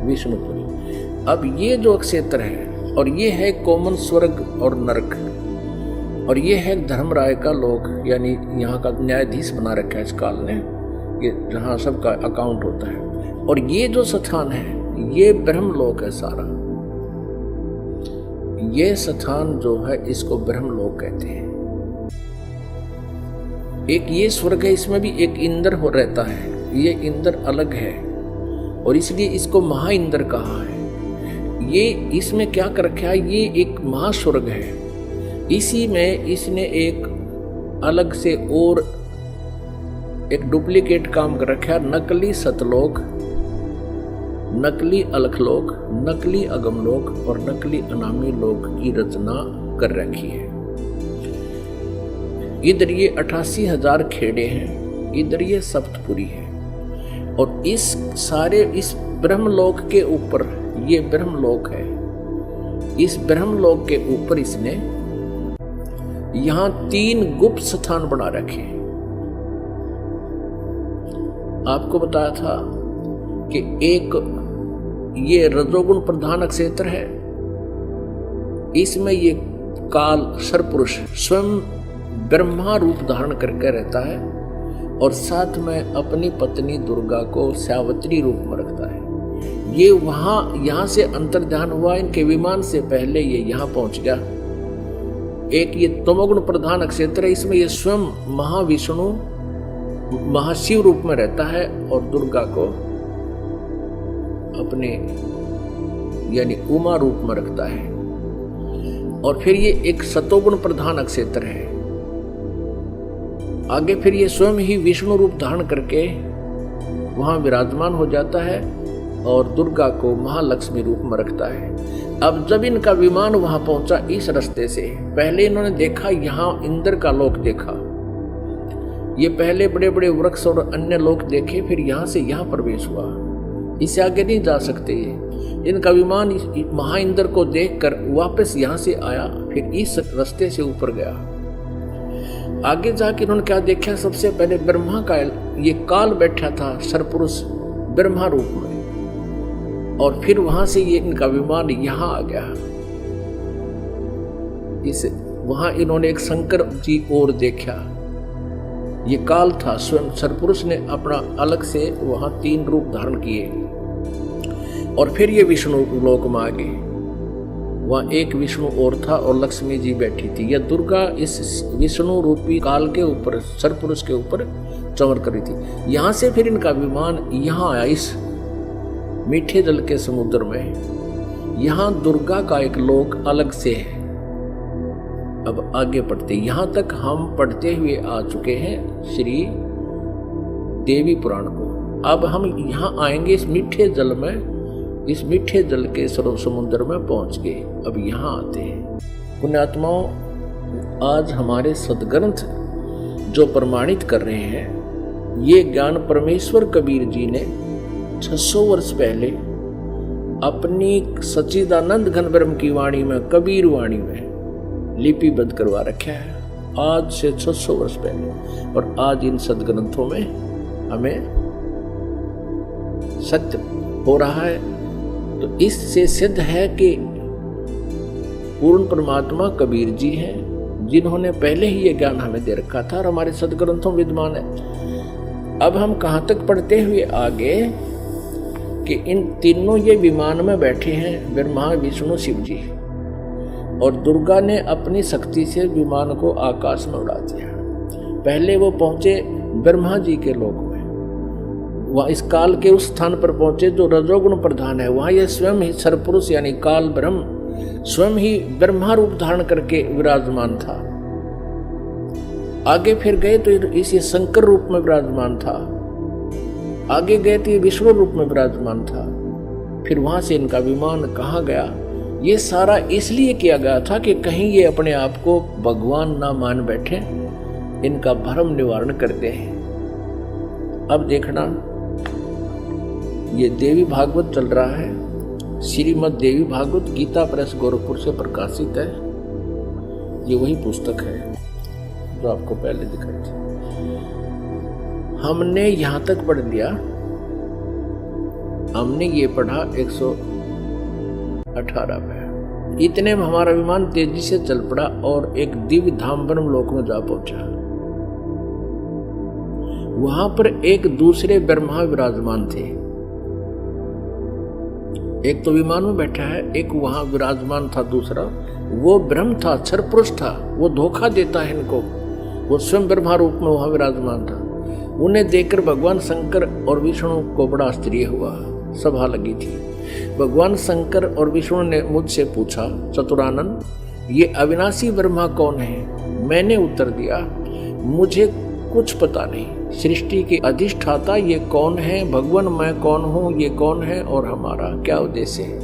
विष्णुपुरी। अब ये जो क्षेत्र है, और ये है कॉमन स्वर्ग और नरक, और ये है धर्मराय का लोक, यानी यहाँ का न्यायाधीश बना रखा है इस काल ने, ये जहाँ सबका अकाउंट होता है। और ये जो स्थान है ये ब्रह्मलोक है सारा, ये स्थान जो है इसको ब्रह्मलोक कहते हैं। एक ये स्वर्ग है, इसमें भी एक इंद्र हो रहता है, ये इंद्र अलग है और इसलिए इसको महा इंद्र कहा है। ये इसमें क्या कर रखा है, ये एक महास्वर्ग है, इसी में इसने एक अलग से और एक डुप्लीकेट काम कर रखा है, नकली सतलोक, नकली अलखलोक, नकली अगमलोक और नकली अनामी लोक की रचना कर रखी है। इधर ये 88,000 खेड़े हैं, इधर ये सप्तपुरी है, और इस सारे इस ब्रह्मलोक के ऊपर, ये ब्रह्मलोक है, इस ब्रह्मलोक के ऊपर इसने यहां 3 गुप्त स्थान बना रखे। आपको बताया था कि एक ये रजोगुण प्रधान क्षेत्र है, इसमें ये काल सरपुरुष स्वयं ब्रह्मा रूप धारण करके रहता है और साथ में अपनी पत्नी दुर्गा को सावित्री रूप में रखता है। ये वहां यहां से अंतर्ध्यान हुआ, इनके विमान से पहले ये यहां पहुंच गया। एक ये तमोगुण प्रधान क्षेत्र है, इसमें ये स्वयं महाविष्णु महाशिव रूप में रहता है और दुर्गा को अपने यानी उमा रूप में रखता है। और फिर ये एक सतोगुण प्रधान क्षेत्र है, आगे फिर ये स्वयं ही विष्णु रूप धारण करके वहां विराजमान हो जाता है और दुर्गा को महालक्ष्मी रूप में रखता है। अब जब इनका विमान वहां पहुंचा इस रास्ते से, पहले इन्होंने देखा यहां इंद्र का लोक देखा, ये पहले बड़े बड़े वृक्ष और अन्य लोक देखे, फिर यहां से यहां प्रवेश हुआ, इससे आगे नहीं जा सकते। इनका विमान महा इंद्र को देखकर वापस यहां से आया, फिर इस रास्ते से ऊपर गया। आगे जाके इन्होंने क्या देखा, सबसे पहले ब्रह्मा का ये काल बैठा था सरपुरुष ब्रह्मा रूप में, और फिर वहां से ये इनका विमान यहां आ गया। इस वहां इन्होंने एक शंकर जी और देखा, ये काल था, स्वयं सरपुरुष ने अपना अलग से वहां 3 रूप धारण किए। और फिर ये विष्णु लोक में आ गए, वहां एक विष्णु और था और लक्ष्मी जी बैठी थी। यह दुर्गा इस विष्णु रूपी काल के ऊपर, सरपुरुष के ऊपर चमर करी थी। यहां से फिर इनका विमान यहां आया, इस मीठे जल के समुद्र में। यहां दुर्गा का एक लोक अलग से है। अब आगे पढ़ते, यहां तक हम पढ़ते हुए आ चुके हैं श्री देवी पुराण को। अब हम यहां आएंगे इस मीठे जल में, इस मीठे जल के समुद्र में पहुंच गए। अब यहां आते हैं पुण्यात्माओं, आज हमारे सदग्रंथ जो प्रमाणित कर रहे हैं, ये ज्ञान परमेश्वर कबीर जी ने 600 वर्ष पहले अपनी सच्चिदानंद घन ब्रह्म की वाणी में, कबीर वाणी में लिपिबद्ध करवा रखा है, आज से 600 वर्ष पहले। और आज इन सदग्रंथों में हमें सत्य हो रहा है। तो इससे सिद्ध है कि पूर्ण परमात्मा कबीर जी हैं, जिन्होंने पहले ही ये ज्ञान हमें दे रखा था और हमारे सदग्रंथों विद्यमान है। अब हम कहाँ तक पढ़ते हुए आगे कि इन तीनों ये विमान में बैठे हैं, ब्रह्मा विष्णु शिव जी, और दुर्गा ने अपनी शक्ति से विमान को आकाश में उड़ा दिया। पहले वो पहुंचे ब्रह्मा जी के लोक में, वह इस काल के उस स्थान पर पहुंचे जो रजोगुण प्रधान है। वहां यह स्वयं ही सरपुरुष यानी काल ब्रह्म स्वयं ही ब्रह्मा रूप धारण करके विराजमान था। आगे फिर गए तो इस शंकर रूप में विराजमान था, आगे गए तो ये विष्णु रूप में विराजमान था। फिर वहां से इनका विमान कहाँ गया, ये सारा इसलिए किया गया था कि कहीं ये अपने आप को भगवान ना मान बैठे, इनका भ्रम निवारण करते हैं। अब देखना, ये देवी भागवत चल रहा है, श्रीमद् देवी भागवत गीता प्रेस गोरखपुर से प्रकाशित है। ये वही पुस्तक है जो आपको पहले दिखाई थी। हमने यहां तक पढ़ लिया, हमने ये पढ़ा 118 में। इतने में हमारा विमान तेजी से चल पड़ा और एक दिव्य धाम ब्रह्म लोक में जा पहुंचा। वहां पर एक दूसरे ब्रह्मा विराजमान थे। एक तो विमान में बैठा है, एक वहां विराजमान था दूसरा। वो ब्रह्म था, क्षर पुरुष था, वो धोखा देता है इनको। वो स्वयं ब्रह्मा रूप में वहां विराजमान था। उन्हें देखकर भगवान शंकर और विष्णु को बड़ा आश्चर्य हुआ, सभा लगी थी। भगवान शंकर और विष्णु ने मुझसे पूछा, चतुरानन ये अविनाशी ब्रह्मा कौन है? मैंने उत्तर दिया, मुझे कुछ पता नहीं। सृष्टि के अधिष्ठाता ये कौन है? भगवान मैं कौन हूँ? ये कौन है? और हमारा क्या उद्देश्य है?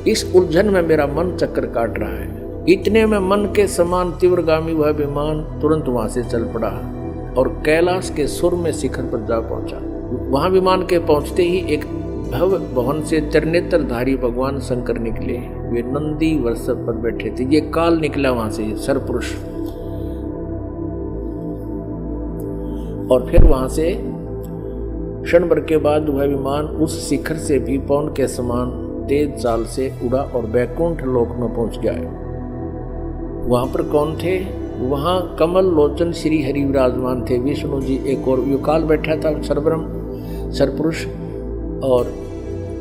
इस उलझन में मेरा मन चक्कर काट रहा है। इतने में मन के समान तीव्रगामी वह विमान तुरंत वहां से चल पड़ा और कैलाश के सुर में शिखर पर जा पहुंचा। वहां विमान के पहुंचते ही एक भव्य भवन से त्रिनेत्रधारी भगवान शंकर निकले। वे नंदी वृषभ पर बैठे थे। ये काल निकला वहां से, सरपुरुष। और फिर वहां से क्षण भर के बाद वह विमान उस शिखर से भी पवन के समान तेज चाल से उड़ा और वैकुंठ लोक में पहुंच गया। वहां पर कौन थे? वहां कमल लोचन श्री हरि विराजमान थे। विष्णु जी एक और युकाल बैठा था, सरब्रह्म सरपुरुष, और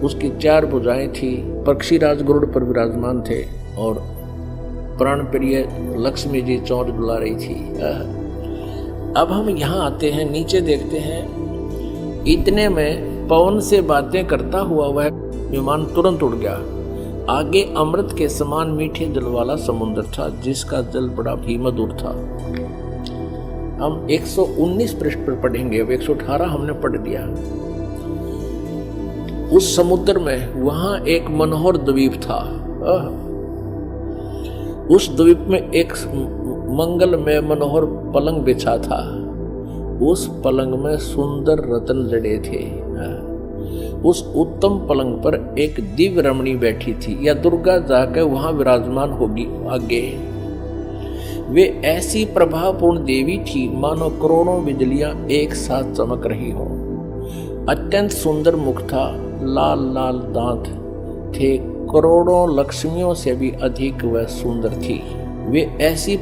उसकी 4 भुजाएं थी। पक्षीराज गरुड़ पर विराजमान थे और प्राण प्रिय लक्ष्मी जी चौंच बुला रही थी। अब हम यहाँ आते हैं, नीचे देखते हैं। इतने में पवन से बातें करता हुआ वह विमान तुरंत उड़ गया। आगे अमृत के समान मीठे जल वाला समुद्र था, जिसका जल बड़ा ही मधुर था। हम 119 पृष्ठ पर पढ़ेंगे, अब 118 हमने पढ़ दिया। उस समुद्र में वहां एक मनोहर द्वीप था। उस द्वीप में एक मंगल में मनोहर पलंग बिछा था। उस पलंग में सुंदर रत्न जड़े थे। उस उत्तम पलंग पर एक दिव्य रमणी बैठी थी, या दुर्गा जाकर वहां विराजमान होगी आगे। वे ऐसी प्रभापूर्ण देवी थी मानो करोड़ों बिजलियां एक साथ चमक रही हो। अत्यंत सुंदर मुख था, लाल लाल दांत थे, करोड़ों लक्ष्मियों से भी अधिक वह सुंदर थी। वे ऐसी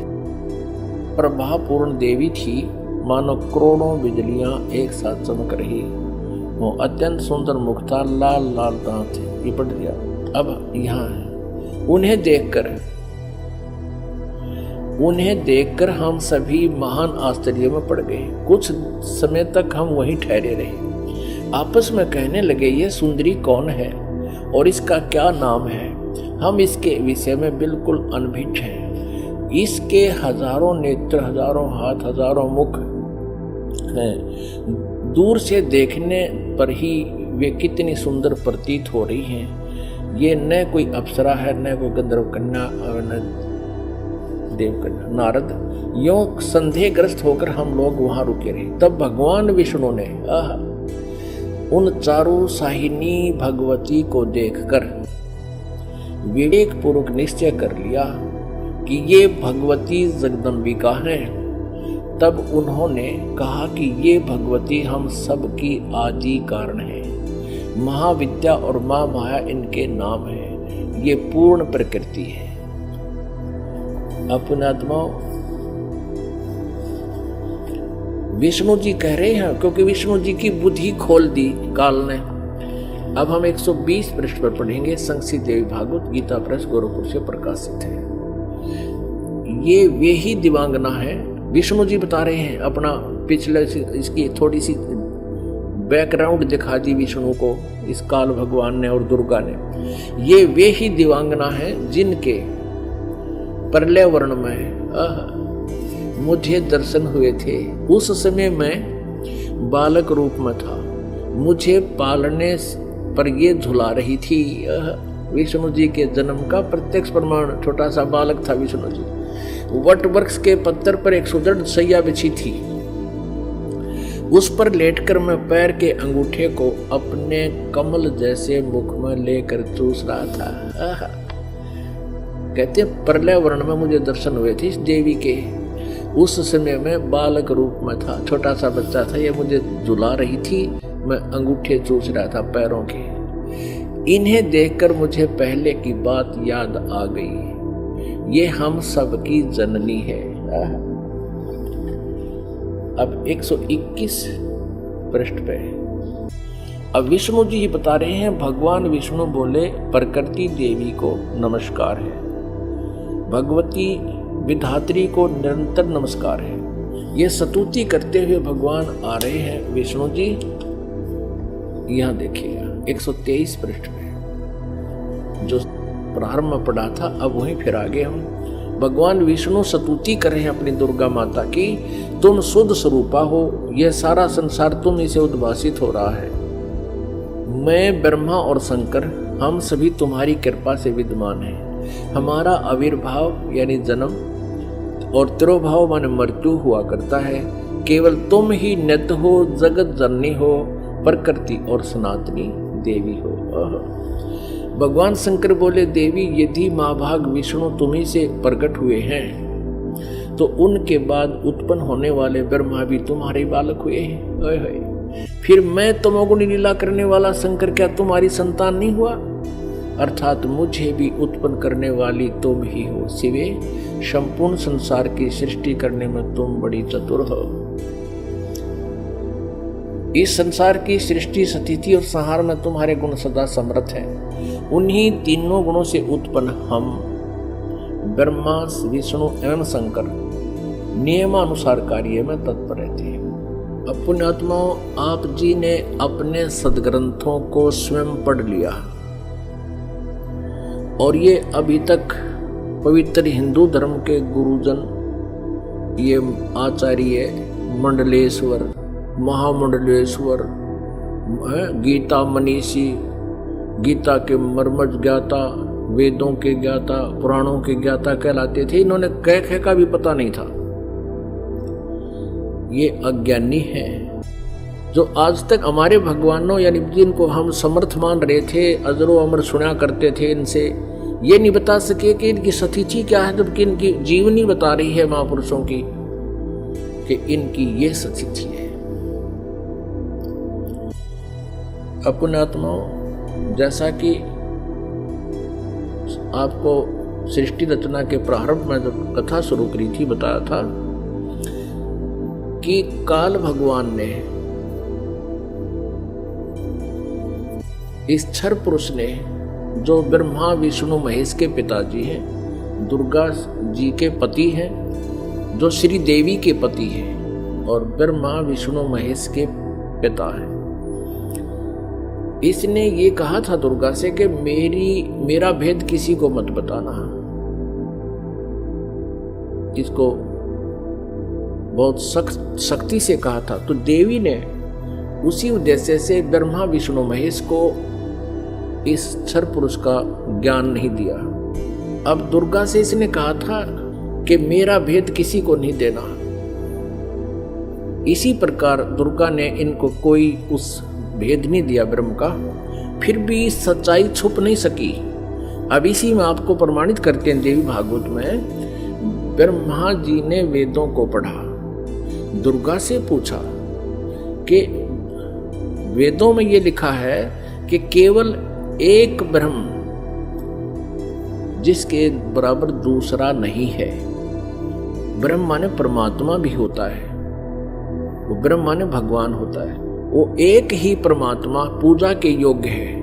प्रभापूर्ण देवी थी मानो करोड़ों बिजलियां एक साथ चमक रही। वो अत्यंत सुंदर मुख था, लाल लाल दांत थे। ये पढ़ दिया। अब यहाँ है, उन्हें देखकर हम सभी महान आश्चर्य में पड़ गए। कुछ समय तक हम वहीं ठहरे रहे, आपस में कहने लगे, ये सुंदरी कौन है और इसका क्या नाम है? हम इसके विषय में बिल्कुल अनभिज्ञ हैं। इसके हजारों नेत्र, हजारों हाथ, हजारों मुख हैं। दूर से देखने पर ही वे कितनी सुंदर प्रतीत हो रही हैं। ये न कोई अप्सरा है, न कोई गंधर्व कन्या और न देव कन्या। नारद यों संदेहग्रस्त होकर हम लोग वहां रुके रहे। तब भगवान विष्णु ने उन चारों साहिनी भगवती को देखकर विवेक पूर्वक निश्चय कर लिया कि ये भगवती जगदम्बिका है। तब उन्होंने कहा कि ये भगवती हम सब की आदि कारण है। महाविद्या और मां माया इनके नाम है। ये पूर्ण प्रकृति है। अपने आत्माओं, विष्णु जी कह रहे हैं, क्योंकि विष्णु जी की बुद्धि खोल दी काल ने। अब हम 120 पृष्ठ पर पढ़ेंगे। संक्षिप्त देवी भागवत गीता प्रेस गोरखपुर से प्रकाशित है। ये वे ही दिवांगना है। विष्णु जी बता रहे हैं, अपना पिछले इसकी थोड़ी सी बैकग्राउंड दिखा दी विष्णु को इस काल भगवान ने और दुर्गा ने। ये वे ही दिवांगना है जिनके प्रलय वर्ण में मुझे दर्शन हुए थे। उस समय मैं बालक रूप में था, मुझे पालने पर ये झुला रही थी। विष्णु जी के जन्म का प्रत्यक्ष प्रमाण, छोटा सा बालक था विष्णु जी। वट वृक्ष के पत्थर पर एक सुदृढ़ शैया बिछी थी, उस पर लेटकर मैं पैर के अंगूठे को अपने कमल जैसे मुख में लेकर चूस रहा था। कहते प्रलय वर्ण में मुझे दर्शन हुए थे इस देवी के। उस समय में बालक रूप में था, छोटा सा बच्चा था, ये मुझे झुला रही थी, मैं अंगूठे चूस रहा था पैरों के। इन्हें देखकर मुझे पहले की बात याद आ गई, ये हम सब की जननी है। अब 121 पृष्ठ पे अब विष्णु जी ये बता रहे हैं, भगवान विष्णु बोले प्रकृति देवी को नमस्कार है, भगवती विधात्री को निरंतर नमस्कार है। ये स्तुति करते हुए भगवान आ रहे हैं विष्णु जी। यहां देखिएगा 123 पृष्ठ में जो प्रारंभ में पढ़ा था, अब वहीं फिर आगे हम भगवान विष्णु स्तुति कर रहे हैं अपनी दुर्गा माता की। तुम शुद्ध स्वरूपा हो, यह सारा संसार तुम इसे उद्भासित हो रहा है। मैं ब्रह्मा और शंकर हम सभी तुम्हारी कृपा से विद्यमान हैं। हमारा आविर्भाव यानी जन्म और तिरोभाव माने मृत्यु हुआ करता है। केवल तुम ही नित्य हो, जगत जननी हो, प्रकृति और सनातनी देवी हो। भगवान शंकर बोले, देवी यदि महाभाग विष्णु तुम्ही से प्रकट हुए हैं तो उनके बाद उत्पन्न होने वाले ब्रह्मा भी तुम्हारे बालक हुए हैं। फिर मैं तमोगुणी लीला करने वाला शंकर क्या तुम्हारी संतान नहीं हुआ? अर्थात मुझे भी उत्पन्न करने वाली तुम ही हो। शिवे, संपूर्ण संसार की सृष्टि करने में तुम बड़ी चतुर हो। इस संसार की सृष्टि, स्थिति और संहार में तुम्हारे गुण सदा समर्थ हैं। उन्हीं तीनों गुणों से उत्पन्न हम ब्रह्मा, विष्णु एवं शंकर नियमानुसार कार्य में तत्पर रहते हैं। अब पुण्यात्माओं, आप जी ने अपने सदग्रंथों को स्वयं पढ़ लिया और ये अभी तक पवित्र हिंदू धर्म के गुरुजन, ये आचार्य मंडलेश्वर, महामंडलेश्वर, गीता मनीषी, गीता के मर्मज ज्ञाता, वेदों के ज्ञाता, पुराणों के ज्ञाता कहलाते थे। इन्होंने कह का भी पता नहीं था। ये अज्ञानी हैं जो आज तक हमारे भगवानों यानी जिनको हम समर्थ मान रहे थे, अजरो अमर सुना करते थे, इनसे ये नहीं बता सके कि इनकी सतीथि क्या है, जबकि इनकी जीवनी बता रही है महापुरुषों की कि इनकी ये सतीथि है। पुण्यात्माओं, जैसा कि आपको सृष्टि रचना के प्रारंभ में जब कथा शुरू करी थी, बताया था कि काल भगवान ने, इस क्षर पुरुष ने, जो ब्रह्मा विष्णु महेश के पिताजी हैं, दुर्गा जी के पति हैं, जो श्री देवी के पति हैं और ब्रह्मा विष्णु महेश के पिता हैं, इसने ये कहा था दुर्गा से कि मेरा भेद किसी को मत बताना। इसको बहुत सख्ती से कहा था। तो देवी ने उसी उद्देश्य से ब्रह्मा विष्णु महेश को इस क्षर पुरुष का ज्ञान नहीं दिया। अब दुर्गा से इसने कहा था कि मेरा भेद किसी को नहीं देना। इसी प्रकार दुर्गा ने इनको कोई उस भेद नहीं दिया ब्रह्म का, फिर भी सच्चाई छुप नहीं सकी। अब इसी में आपको प्रमाणित करते हैं देवी भागवत में, ब्रह्मा जी ने वेदों को पढ़ा, दुर्गा से पूछा कि वेदों में ये लिखा है कि केवल एक ब्रह्म जिसके बराबर दूसरा नहीं है। ब्रह्म माने परमात्मा भी होता है, वो ब्रह्म माने भगवान होता है, वो एक ही परमात्मा पूजा के योग्य है।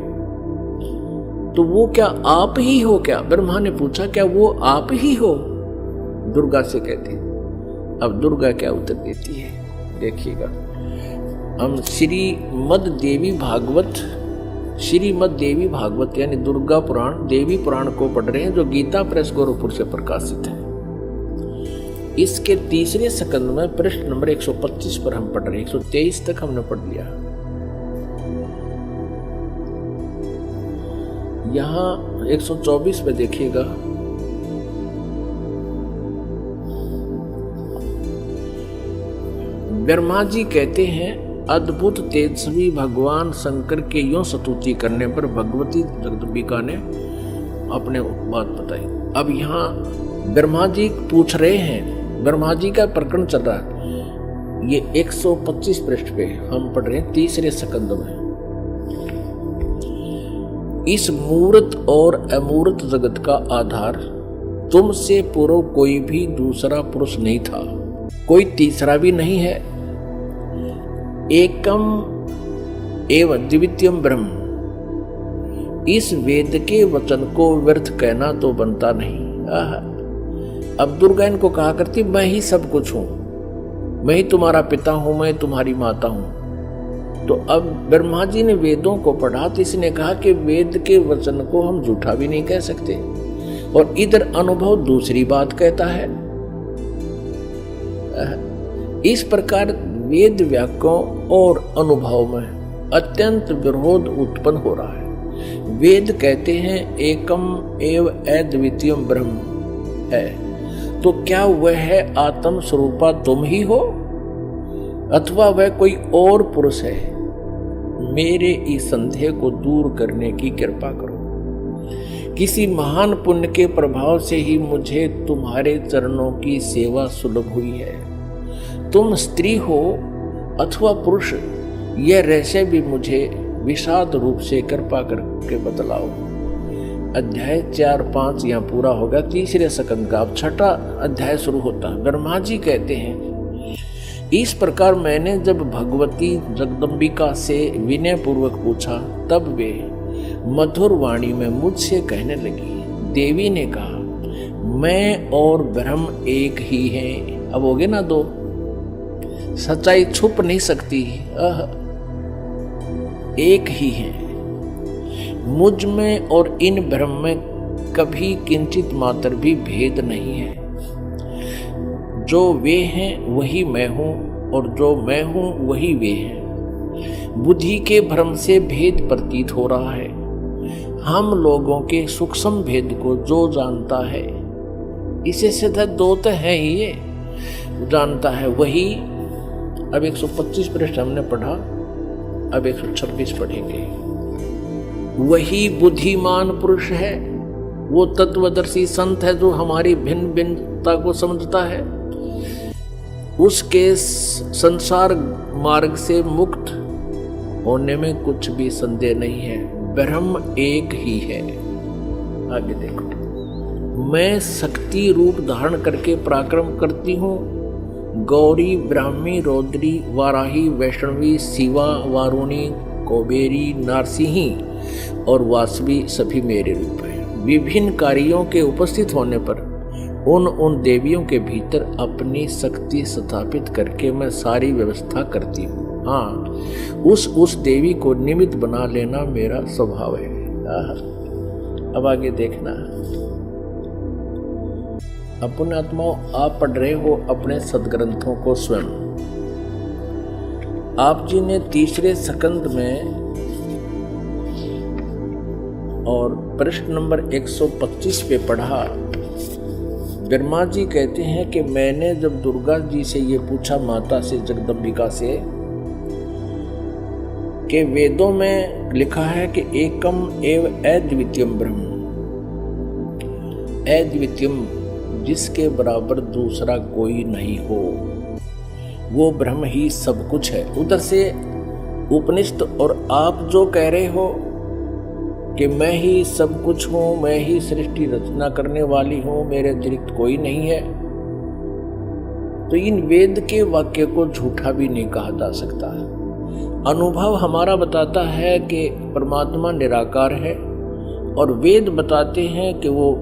तो वो क्या आप ही हो क्या? ब्रह्मा ने पूछा, क्या वो आप ही हो? दुर्गा से कहती। अब दुर्गा क्या उत्तर देती है देखिएगा। हम श्रीमद देवी भागवत यानी दुर्गा पुराण देवी पुराण को पढ़ रहे हैं, जो गीता प्रेस गोरखपुर से प्रकाशित है। इसके तीसरे स्कंद में पृष्ठ नंबर 125 पर हम पढ़ रहे हैं। 123 तक हमने पढ़ लिया। यहां 124 में देखिएगा, ब्रह्मा जी कहते हैं, अद्भुत तेजस्वी भगवान शंकर के यूं स्तुति करने पर भगवती जगदम्बिका ने अपने बात बताई। अब यहाँ ब्रह्मा जी पूछ रहे हैं, ब्रह्मा जी का प्रकरण चल रहा है। ये 125 पृष्ठ पे हम पढ़ रहे हैं तीसरे स्कंद में। इस मूर्त और अमूर्त जगत का आधार तुमसे पूर्व कोई भी दूसरा पुरुष नहीं था, कोई तीसरा भी नहीं है। एकम एव द्वितीयम ब्रह्म। इस वेद के वचन को व्यर्थ कहना तो बनता नहीं। अब दुर्गा इनको कहा करती, मैं ही सब कुछ हूं, मैं ही तुम्हारा पिता हूं, मैं तुम्हारी माता हूं। तो अब ब्रह्मा जी ने वेदों को पढ़ा तो इसने कहा कि वेद के वचन को हम झूठा भी नहीं कह सकते, और इधर अनुभव दूसरी बात कहता है। इस प्रकार वेद वाक्यों और अनुभव में अत्यंत विरोध उत्पन्न हो रहा है। वेद कहते हैं एकम एव अद्वितीयम ब्रह्म है, तो क्या वह है आत्म स्वरूपा तुम ही हो अथवा वह कोई और पुरुष है? मेरे इस संदेह को दूर करने की कृपा करो। किसी महान पुण्य के प्रभाव से ही मुझे तुम्हारे चरणों की सेवा सुलभ हुई है। तुम स्त्री हो अथवा पुरुष, यह रहस्य भी मुझे विषाद रूप से कृपा करके बतलाओ। अध्याय 4-5 यहाँ पूरा होगा तीसरे स्कंद का। अब छठा अध्याय शुरू होता है। ब्रह्मा जी कहते हैं, इस प्रकार मैंने जब भगवती जगदम्बिका से विनय पूर्वक पूछा, तब वे मधुर वाणी में मुझसे कहने लगी। देवी ने कहा, मैं और ब्रह्म एक ही हैं। अब हो गए ना दो, सच्चाई छुप नहीं सकती, एक ही है। मुझ में और इन ब्रह्म में कभी किंचित मात्र भी भेद नहीं है। जो वे हैं वही मैं हूं, और जो मैं हूं वही वे हैं। बुद्धि के भ्रम से भेद प्रतीत हो रहा है। हम लोगों के सूक्ष्म भेद को जो जानता है, इसे सिद्ध दो तो है ही, ये जानता है वही। अब 125 पृष्ठ हमने पढ़ा, अब 126 पढ़ेंगे। वही बुद्धिमान पुरुष है, वो तत्वदर्शी संत है जो हमारी भिन्न भिन्नता को समझता है। उसके संसार मार्ग से मुक्त होने में कुछ भी संदेह नहीं है। ब्रह्म एक ही है। आगे देखो, मैं शक्ति रूप धारण करके पराक्रम करती हूँ। गौरी, ब्राह्मी, रौद्री, वाराही, वैष्णवी, शिवा, वारुणी, कुबेरी, नारसिंही और वासवी सभी मेरे रूप हैं। विभिन्न कार्यों के उपस्थित होने पर उन देवियों के भीतर अपनी शक्ति स्थापित करके मैं सारी व्यवस्था करती हूँ। हाँ, उस देवी को निमित्त बना लेना मेरा स्वभाव है। अब आगे देखना, अपने आत्माओं, आप पढ़ रहे हो अपने सदग्रंथों को स्वयं। आप जी ने तीसरे स्कंद में और पृष्ठ नंबर 125 पे पढ़ा। ब्रह्मा जी कहते हैं कि मैंने जब दुर्गा जी से ये पूछा, माता से, जगदम्बिका से, कि वेदों में लिखा है कि एकम एव अद्वितीयम ब्रह्म, अद्वितीयम जिसके बराबर दूसरा कोई नहीं हो, वो ब्रह्म ही सब कुछ है। उधर से उपनिषद और आप जो कह रहे हो कि मैं ही सब कुछ हूं, मैं ही सृष्टि रचना करने वाली हूं, मेरे अतिरिक्त कोई नहीं है, तो इन वेद के वाक्य को झूठा भी नहीं कहा जा सकता। अनुभव हमारा बताता है कि परमात्मा निराकार है, और वेद बताते हैं कि वो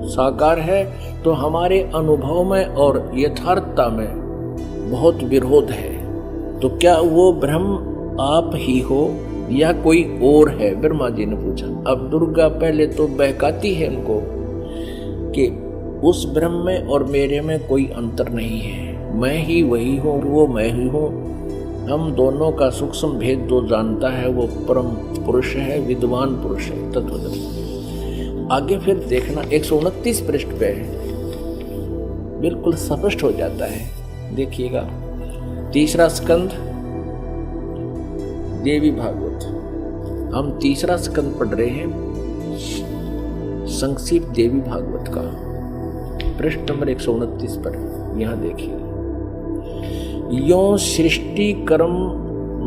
साकार है तो हमारे अनुभव में और यथार्थता में बहुत विरोध है। तो क्या वो ब्रह्म आप ही हो या कोई और है? ब्रह्मा जी ने पूछा। अब दुर्गा पहले तो बहकाती है उनको कि उस ब्रह्म में और मेरे में कोई अंतर नहीं है, मैं ही वही हूँ, वो मैं ही हूँ। हम दोनों का सूक्ष्म भेद जो जानता है वो परम पुरुष है, विद्वान पुरुष है, तत्वदर्शी। आगे फिर देखना 129 पृष्ठ पे बिल्कुल स्पष्ट हो जाता है। देखिएगा, तीसरा स्कंद देवी भागवत, हम तीसरा स्कंद पढ़ रहे हैं, संक्षिप्त देवी भागवत का, पृष्ठ नंबर 129 पर। यहां देखिए, यो सृष्टि कर्म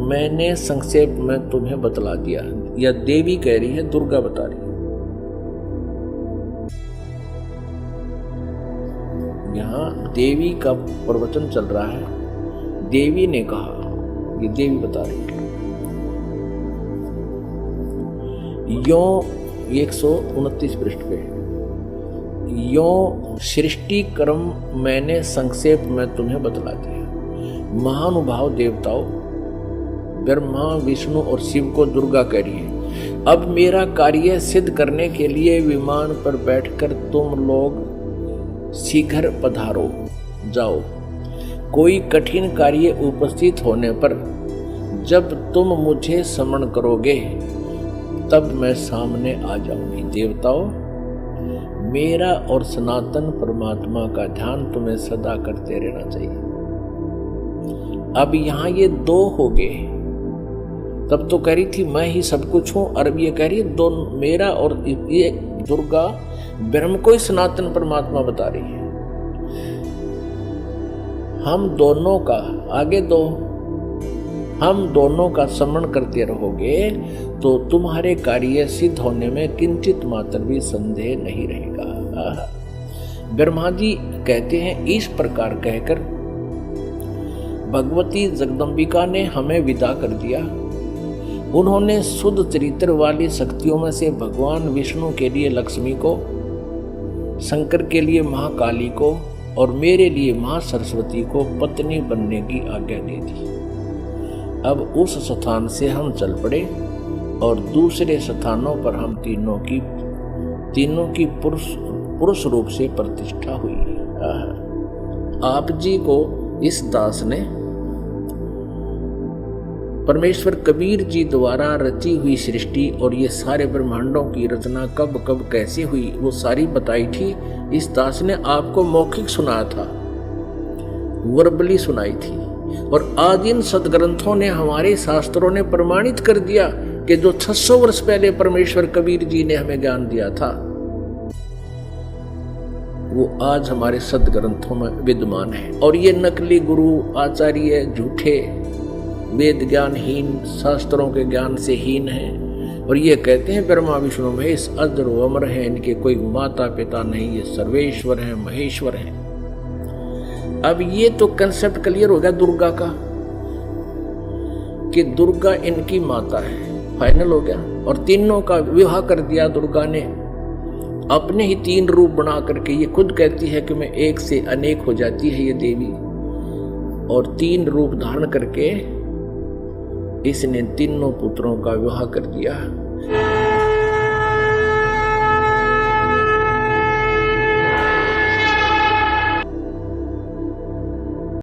मैंने संक्षेप में तुम्हें बतला दिया। या देवी कह रही है, दुर्गा बता रही है। यहां देवी का प्रवचन चल रहा है, देवी ने कहा, ये देवी बता रही है। यो 129 पृष्ठ पे, यो सृष्टि कर्म मैंने संक्षेप में तुम्हें बतला दिया। महानुभाव देवताओं, ब्रह्मा विष्णु और शिव को दुर्गा कह रही है, अब मेरा कार्य सिद्ध करने के लिए विमान पर बैठकर तुम लोग शीघ्र पधारो जाओ। कोई कठिन कार्य उपस्थित होने पर जब तुम मुझे स्मरण करोगे तब मैं सामने आ जाऊंगी। देवताओं, मेरा और सनातन परमात्मा का ध्यान तुम्हें सदा करते रहना चाहिए। अब यहाँ ये दो हो गए। तब तो कह रही थी मैं ही सब कुछ हूं, और अब ये कह रही है दो, मेरा और ये दुर्गा ब्रह्म को ही सनातन परमात्मा बता रही है। हम दोनों का आगे दो, हम दोनों का स्मरण करते रहोगे तो तुम्हारे कार्य सिद्ध होने में किंचित मात्र भी संदेह नहीं रहेगा। ब्रह्मा जी कहते हैं, इस प्रकार कहकर भगवती जगदम्बिका ने हमें विदा कर दिया। उन्होंने शुद्ध चरित्र वाली शक्तियों में से भगवान विष्णु के लिए लक्ष्मी को, शंकर के लिए महाकाली को और मेरे लिए मां सरस्वती को पत्नी बनने की आज्ञा दे दी। अब उस स्थान से हम चल पड़े और दूसरे स्थानों पर हम तीनों की पुरुष रूप से प्रतिष्ठा हुई। आप जी को इस दास ने परमेश्वर कबीर जी द्वारा रची हुई सृष्टि और ये सारे ब्रह्मांडों की रचना कब कब कैसे हुई वो सारी बताई थी। इस दास ने आपको मौखिक सुनाया था, वर्बली सुनाई थी, और आज इन सदग्रंथों ने, हमारे शास्त्रों ने प्रमाणित कर दिया कि जो 600 वर्ष पहले परमेश्वर कबीर जी ने हमें ज्ञान दिया था वो आज हमारे सदग्रंथों में विद्यमान है। और ये नकली गुरु आचार्य झूठे वेद ज्ञानहीन, शास्त्रों के ज्ञान से हीन हैं, और ये कहते हैं ब्रह्मा विष्णु महेश अजर व अमर हैं, इनके कोई माता पिता नहीं, ये सर्वेश्वर हैं, महेश्वर हैं। अब ये तो कंसेप्ट क्लियर हो गया दुर्गा का कि दुर्गा इनकी माता है, फाइनल हो गया। और तीनों का विवाह कर दिया दुर्गा ने, अपने ही 3 रूप बना करके। ये खुद कहती है कि मैं एक से अनेक हो जाती है ये देवी, और 3 रूप धारण करके इसने तीनों पुत्रों का विवाह कर दिया।